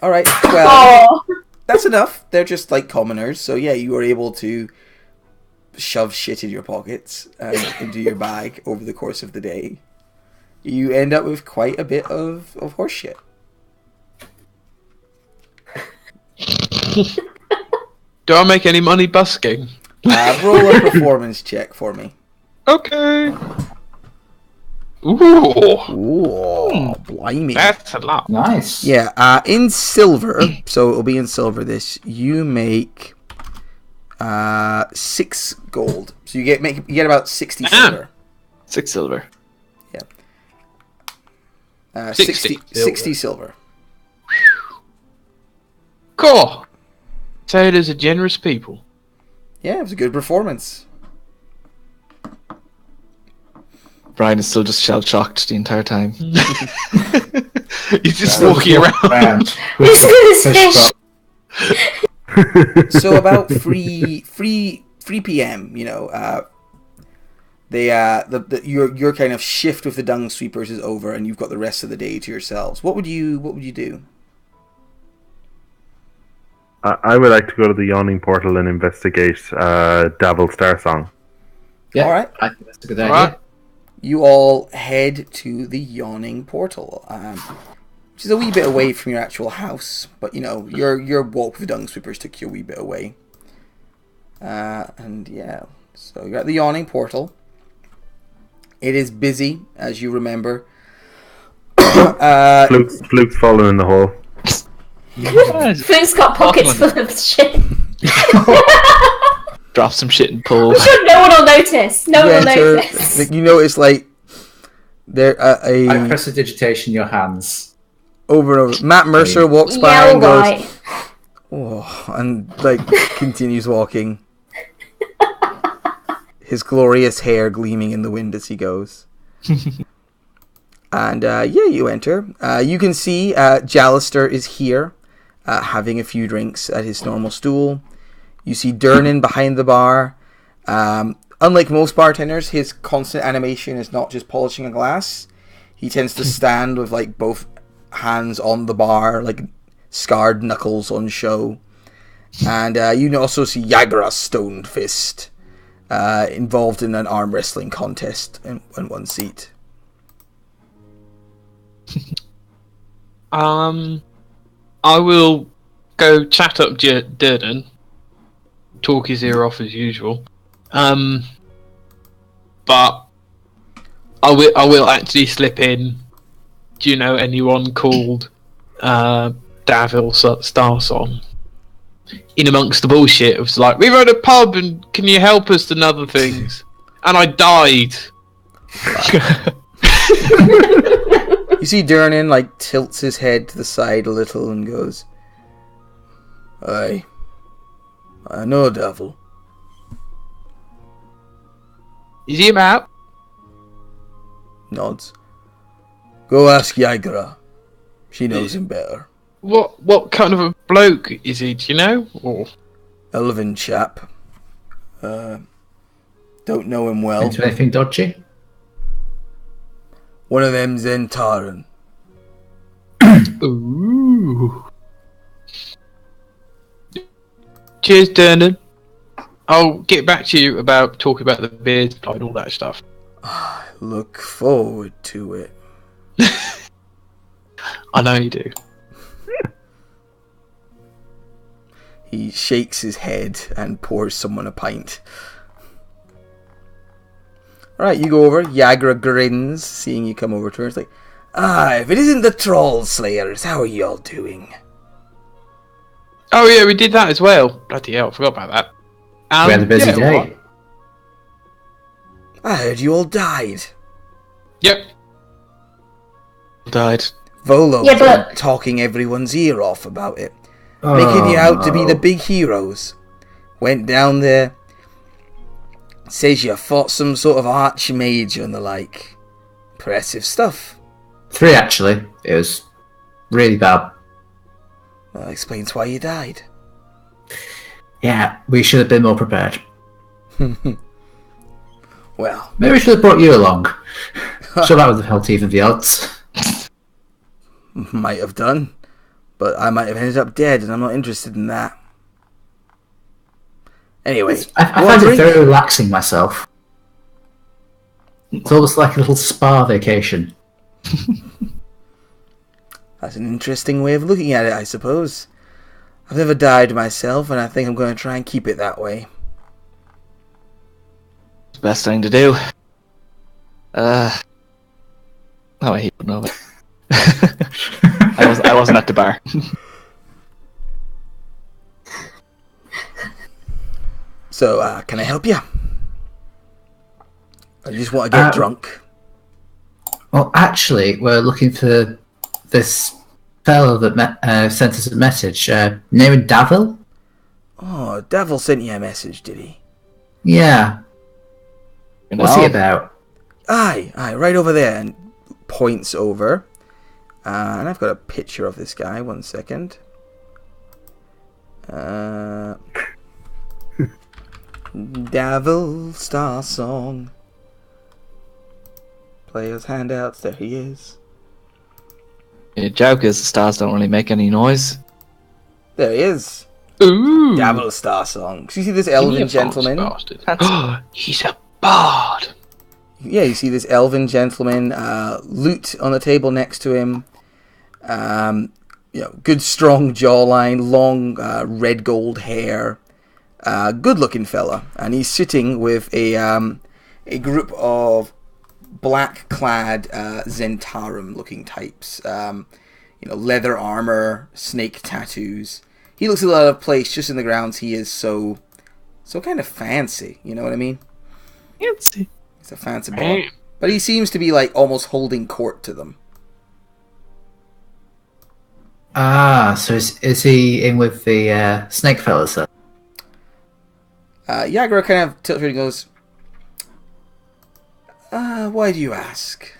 Alright, well, Oh. that's enough. They're just like commoners, so yeah, you were able to shove shit in your pockets and into your bag over the course of the day. You end up with quite a bit of horse shit. Do I make any money busking? Roll a performance check for me. Okay. Ooh, Ooh, blimey. that's a lot. Nice. Yeah, in silver, so it'll be in silver this, you make 6 gold. So you get about 60 silver. 6 silver. Yeah. 60 60 silver. Cool. Sailors are generous people. Yeah, it was a good performance. Brian is still just shell-shocked the entire time. He's just walking around. Who's this fish? So about 3 p.m. You know, your kind of shift with the dung sweepers is over, and you've got the rest of the day to yourselves. What would you do? I would like to go to the yawning portal and investigate Davil Star Song. Yeah. All right. I think that's a good idea. Alright. You all head to the yawning portal, which is a wee bit away from your actual house, but you know your walk with the dung sweepers took you a wee bit away. And yeah, so you're at the yawning portal. It is busy, as you remember. Fluke's fallen in the hole. Fluke's got pockets full of shit. Drop some shit and pull. No one will notice. No one will enter- notice. You notice like there I prestidigitation your hands. over and over. Matt Mercer walks by Yeah, and goes, right. oh, and like continues walking. His glorious hair gleaming in the wind as he goes. And yeah, you enter. You can see Jalister is here, having a few drinks at his normal stool. You see Dernan behind the bar. Unlike most bartenders, his constant animation is not just polishing a glass. He tends to stand with like both hands on the bar, like scarred knuckles on show. And you also see Yagra Stone Fist involved in an arm wrestling contest in one seat. I will go chat up Durden, talk his ear off as usual. But I will actually slip in. Do you know anyone called Davil Starson? In amongst the bullshit, it was like, we run a pub and can you help us and other things? And I died. You see Durnan like tilts his head to the side a little and goes, I know, Devil. Is he about? Nods. Go ask Yagra. She knows him better. What kind of a bloke is he? Do you know? Or Elven chap. Don't know him well. Into anything dodgy? One of them's Zentaran. ooh. Cheers, Durnan. I'll get back to you about talking about the beard and all that stuff. Look forward to it. I know you do. He shakes his head and pours someone a pint. Alright, you go over. Yagra grins, seeing you come over to her. It's like, if it isn't the Troll Slayers, how are y'all doing? Oh yeah, we did that as well. Bloody hell, I forgot about that. We had a busy day. what? I heard you all died. Yep. Died. Volo's Yeah, but- talking everyone's ear off about it. Making you out to be the big heroes. Went down there. Says you fought some sort of archmage and the like. Impressive stuff. 3 actually. It was really bad. Well, that explains why you died. Yeah, we should have been more prepared. Well, Maybe we should have brought you along. So that would have helped even the odds. might have done. But I might have ended up dead, and I'm not interested in that. Anyway, I want find a it drink? very relaxing myself. It's almost like a little spa vacation. That's an interesting way of looking at it, I suppose. I've never died myself, and I think I'm going to try and keep it that way. It's the best thing to do. Oh, he would know it. I wasn't at the bar. So, can I help you? I just want to get drunk. Well, actually, we're looking for this fellow that sent us a message. Named Davil? Oh, Devil sent you a message, did he? Yeah. You What's he know? about? Aye, right over there, and points over. And I've got a picture of this guy. 1 second. Devil Star Song. Players handouts. There he is. The joke is the stars don't really make any noise. There he is. Ooh. Devil Star Song. So you see this Give me a elven false gentleman? bastard. He's a bard. Yeah, you see this elven gentleman, loot on the table next to him. Good strong jawline, long red gold hair. Good looking fella. And he's sitting with a group of black clad Zentarum looking types. Leather armor, snake tattoos. He looks a lot out of place just in the grounds. He is so kind of fancy, you know what I mean? Fancy. He's a fancy boy. But he seems to be like almost holding court to them. So is he in with the snake fellas then? Yagra kind of tilts and goes, why do you ask?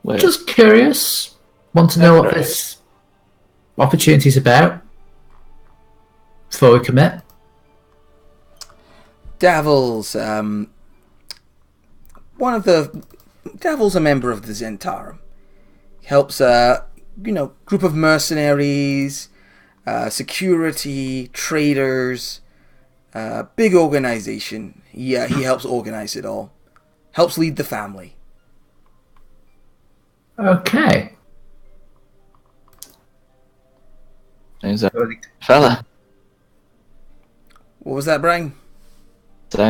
Well, Just curious. Want to know what this opportunity's about before we commit? Devil's, Devil's a member of the Zentarum. He helps group of mercenaries, security, traders, big organization. Yeah, he helps organize it all. Helps lead the family. Okay. Seems a fella. What was that, Brian?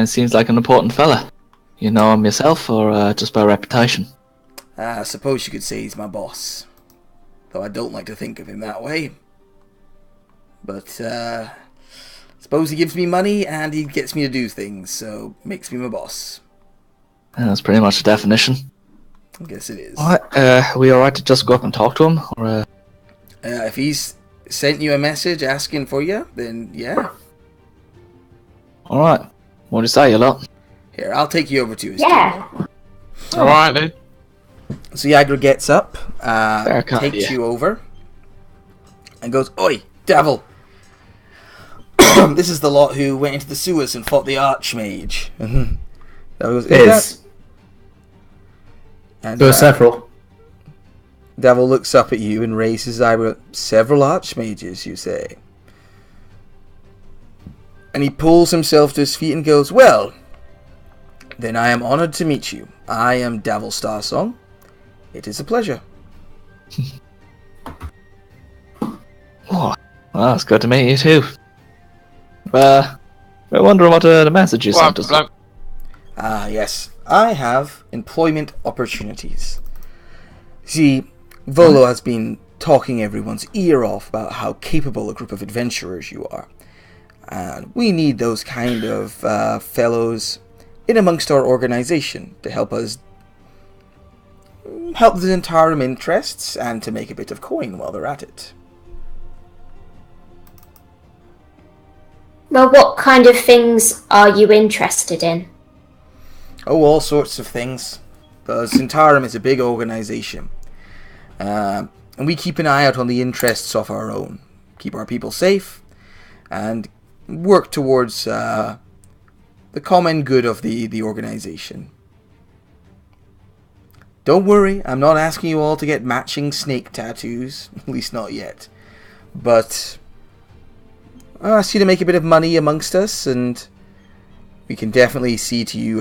Seems like an important fella. You know him yourself, or just by reputation? I suppose you could say he's my boss. Though I don't like to think of him that way. But, suppose he gives me money and he gets me to do things, so makes me my boss. Yeah, that's pretty much the definition. I guess it is. Alright, are we alright to just go up and talk to him? Or, If he's sent you a message asking for you, then yeah. Alright. What do you say, you lot? Here, I'll take you over to his Yeah. table. Alright then. So Yagra gets up, Fair takes yeah. you over, and goes, "Oi, devil! This is the lot who went into the sewers and fought the Archmage." That goes, Is. And, There were several. Devil looks up at you and raises his eyebrow. "Several Archmages, you say?" And he pulls himself to his feet and goes, "Well, then I am honoured to meet you. I am Devil Starsong. It is a pleasure." Oh, well, it's good to meet you too. I wonder what the message you sent us. Ah, yes. I have employment opportunities. See, Volo has been talking everyone's ear off about how capable a group of adventurers you are. And we need those kind of fellows in amongst our organization to help us help the Zentarum interests and to make a bit of coin while they're at it. Well, what kind of things are you interested in? Oh, all sorts of things. The Zentarum is a big organization. And we keep an eye out on the interests of our own. Keep our people safe and work towards the common good of the organization. Don't worry, I'm not asking you all to get matching snake tattoos, at least not yet. But I'll ask you to make a bit of money amongst us, and we can definitely see to you,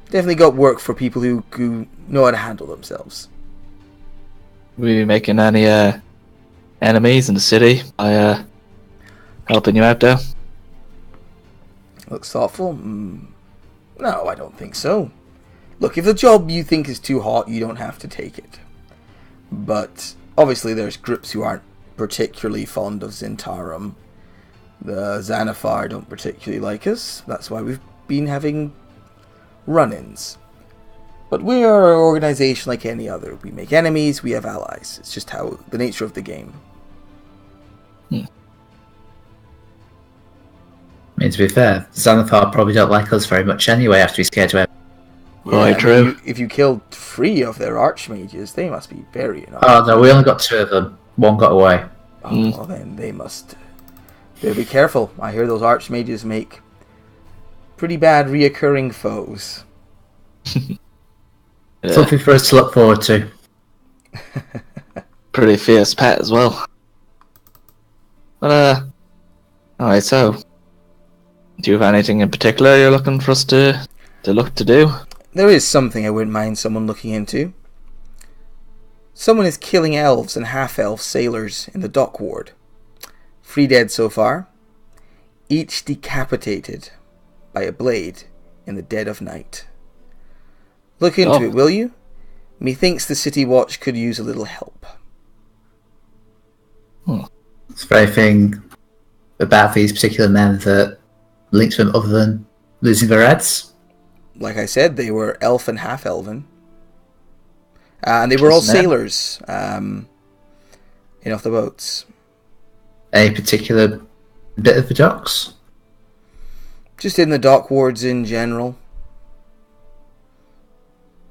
definitely got work for people who know how to handle themselves. Will you be making any enemies in the city by helping you out there? Looks thoughtful. No, I don't think so. Look, if the job you think is too hot, you don't have to take it. But obviously there's groups who aren't particularly fond of Zentarum. The Xanathar don't particularly like us. That's why we've been having run-ins. But we are an organization like any other. We make enemies, we have allies. It's just how the nature of the game. I mean, to be fair, Xanathar probably don't like us very much anyway after we scared away. Right, true. If you killed 3 of their archmages, they must be very annoying. Oh no, we only got 2 of them. One got away. Oh, well then they must... Better be careful. I hear those archmages make pretty bad reoccurring foes. Yeah. Something for us to look forward to. Pretty fierce pet as well. But alright, so do you have anything in particular you're looking for us to look to do? There is something I wouldn't mind someone looking into. Someone is killing elves and half-elf sailors in the dock ward. 3 dead so far, each decapitated by a blade in the dead of night. Look into it, will you? Methinks the City Watch could use a little help. It's the very thing about these particular men that links them other than losing their heads. Like I said, they were elf and half-elven. And they were all sailors in off the boats. A particular bit of the docks? Just in the dock wards in general.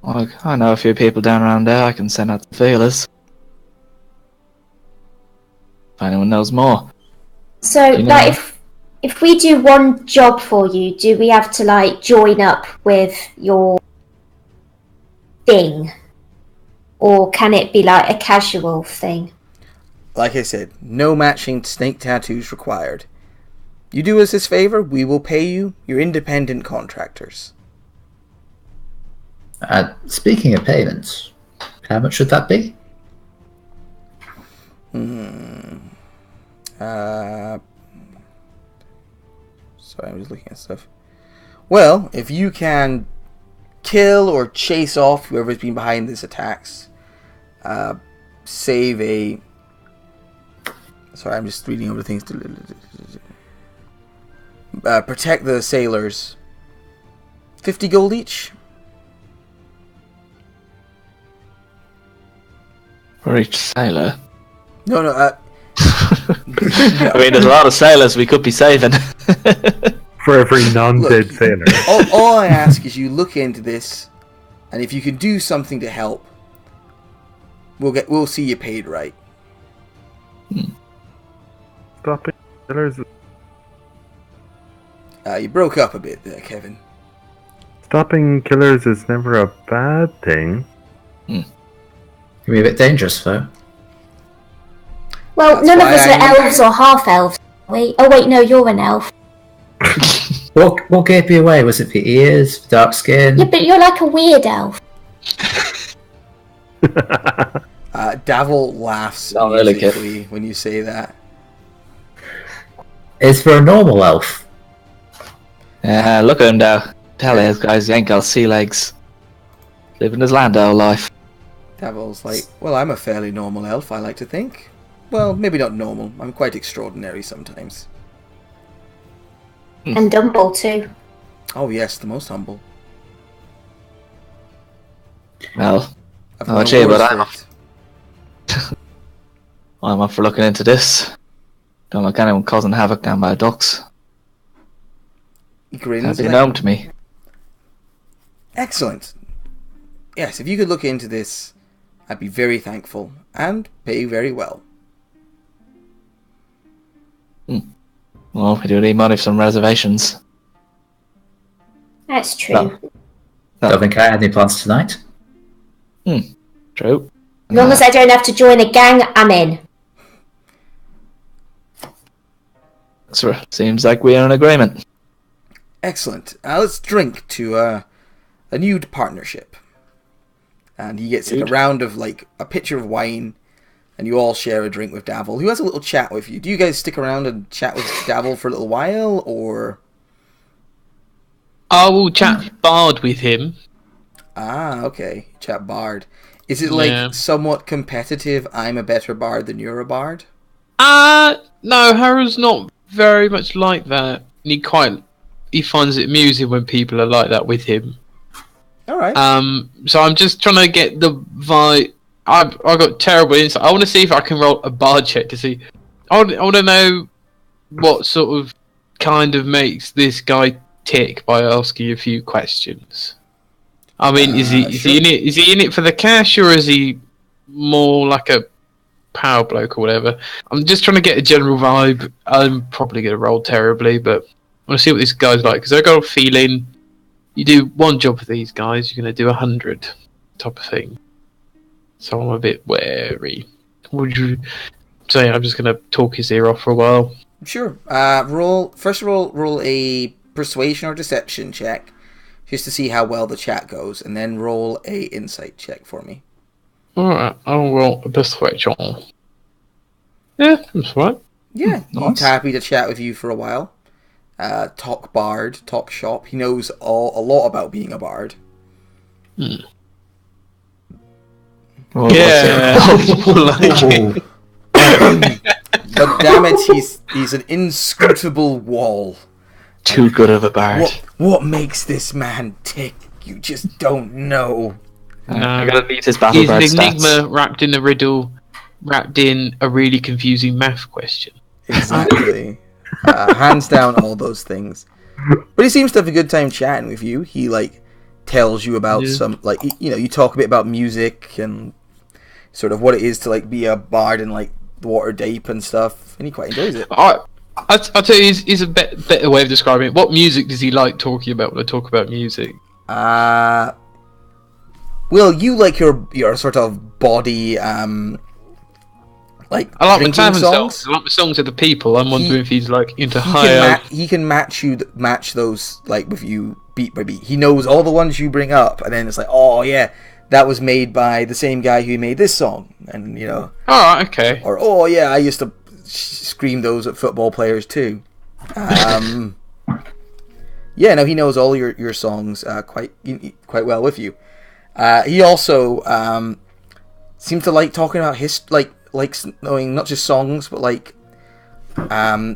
Well, I know a few people down around there I can send out the feelers. If anyone knows more. So, Do you know- like, if we do one job for you, do we have to, like, join up with your thing? Or can it be, like, a casual thing? Like I said, no matching snake tattoos required. You do us this favor, we will pay you. You're independent contractors. Speaking of payments, how much should that be? Sorry, I'm just looking at stuff. Well, if you can kill or chase off whoever's been behind this attacks, save a... Sorry, I'm just reading over things. Protect the sailors. 50 gold each? For each sailor. No. I mean, there's a lot of sailors we could be saving. For every non-dead sailor. All I ask is you look into this, and if you can do something to help, we'll see you paid right. Stopping killers. You broke up a bit there, Kevin. Stopping killers is never a bad thing. Can be a bit dangerous, though. Well, That's none of why us are elves or half-elves, are we? Oh wait, no, you're an elf. What gave you away? Was it the ears, dark skin? Yeah, but you're like a weird elf. Davil laughs Not really, musically when you say that. Is there a normal elf? Look at him now. Tell those guys yank our sea legs. Living his Landau life. Davil's like, well, I'm a fairly normal elf, I like to think. Well, maybe not normal. I'm quite extraordinary sometimes. And Dumble too. Oh yes, the most humble. Well, I've Oh, won gee, but awards for it. I'm up for looking into this. Don't like anyone causing havoc down by ducks. He grins. Can't be like, known to me. Excellent. Yes, if you could look into this, I'd be very thankful and pay very well. Well, we do need money for some reservations. That's true. No. Don't think I had any plans tonight. True. As long as I don't have to join a gang, I'm in. So, seems like we are in agreement. Excellent. Let's drink to a new partnership. And he gets like, a round of like a pitcher of wine, and you all share a drink with Davil, who has a little chat with you. Do you guys stick around and chat with Davil for a little while, or? I will chat bard with him. Ah, okay. Chat bard. Is it like somewhat competitive? I'm a better bard than you're a bard. No, Harold's not very much like that. He finds it amusing when people are like that with him. All right. So I'm just trying to get the vibe. I got terrible insight. I want to see if I can roll a bard check to see. I want to know what sort of kind of makes this guy tick by asking a few questions. I mean, is he in it? Is he in it for the cash, or is he more like a power bloke or whatever? I'm just trying to get a general vibe. I'm probably going to roll terribly, but I want to see what this guy's like, because I got a feeling you do one job for these guys, you're going to do 100 type of thing. So I'm a bit wary. Would you say I'm just going to talk his ear off for a while? Sure. Roll a persuasion or deception check, just to see how well the chat goes, and then roll a insight check for me. Alright, I'll roll a persuasion. Yeah, that's right. Yeah, Nice. he's happy to chat with you for a while. Talk bard, talk shop. He knows a lot about being a bard. Oh, Yeah. But damn it, he's an inscrutable wall. Too good of a bard. What makes this man tick? You just don't know. I gotta beat his battle He's an bard enigma stats. wrapped in a riddle, wrapped in a really confusing math question. Exactly. Hands down, all those things. But he seems to have a good time chatting with you. He tells you about some you talk a bit about music and sort of what it is to be a bard in the Waterdeep and stuff, and he quite enjoys it. I'll tell you, is a better way of describing it. What music does he like talking about when I talk about music? Well, you like your sort of body, I like my drinking tavern songs. songs. I like the songs of the people. I'm wondering if he's into higher. He can match those with you beat by beat. He knows all the ones you bring up, and then it's like, oh yeah, that was made by the same guy who made this song, and All right, okay. or oh yeah, I used to scream those at football players too. Yeah, no, he knows all your songs quite well with you. He also seems to like talking about likes knowing not just songs but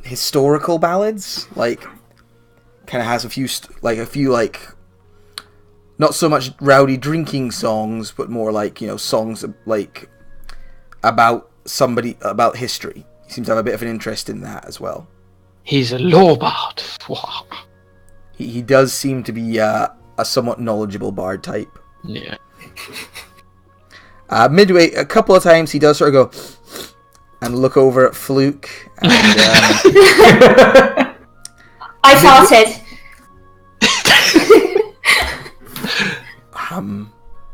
historical ballads. Kind of has a few not so much rowdy drinking songs, but more songs about about history. He seems to have a bit of an interest in that as well. He's a law bard. Wow. He does seem to be a somewhat knowledgeable bard type. Yeah. Midway, a couple of times he does sort of go and look over at Fluke. And, I farted.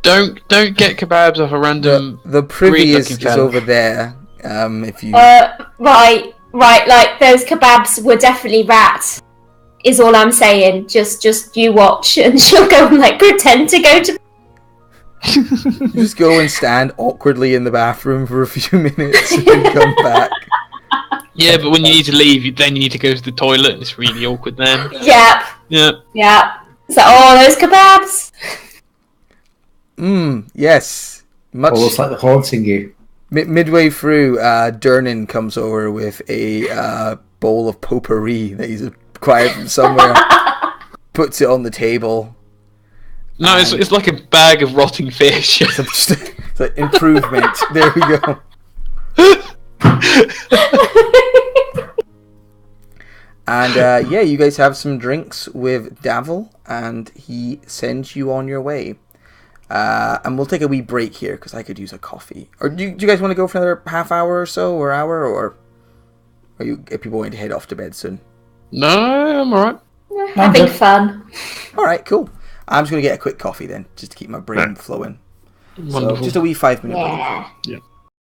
Don't get kebabs off a random. the privy is fella. over there. If you Right. Like those kebabs were definitely rat. Is all I'm saying. Just you watch, and she'll go and like pretend to go to. you just go and stand awkwardly in the bathroom for a few minutes and then come back. Yeah, but when you need to leave, then you need to go to the toilet, and it's really awkward then. Yep. Yeah. So those kebabs. Yes. Much. Almost like they're haunting you. Midway through, Durnan comes over with a bowl of potpourri that he's acquired from somewhere, puts it on the table. No, it's like a bag of rotting fish. It's like improvement. There we go. And you guys have some drinks with Davil, and he sends you on your way. And we'll take a wee break here because I could use a coffee. Or do you guys want to go for another half hour or so, or hour, or are people going to head off to bed soon? No, I'm alright. Having fun. All right, cool. I'm just going to get a quick coffee then, just to keep my brain flowing. Wonderful. So just a wee 5-minute break. Yeah. Yeah.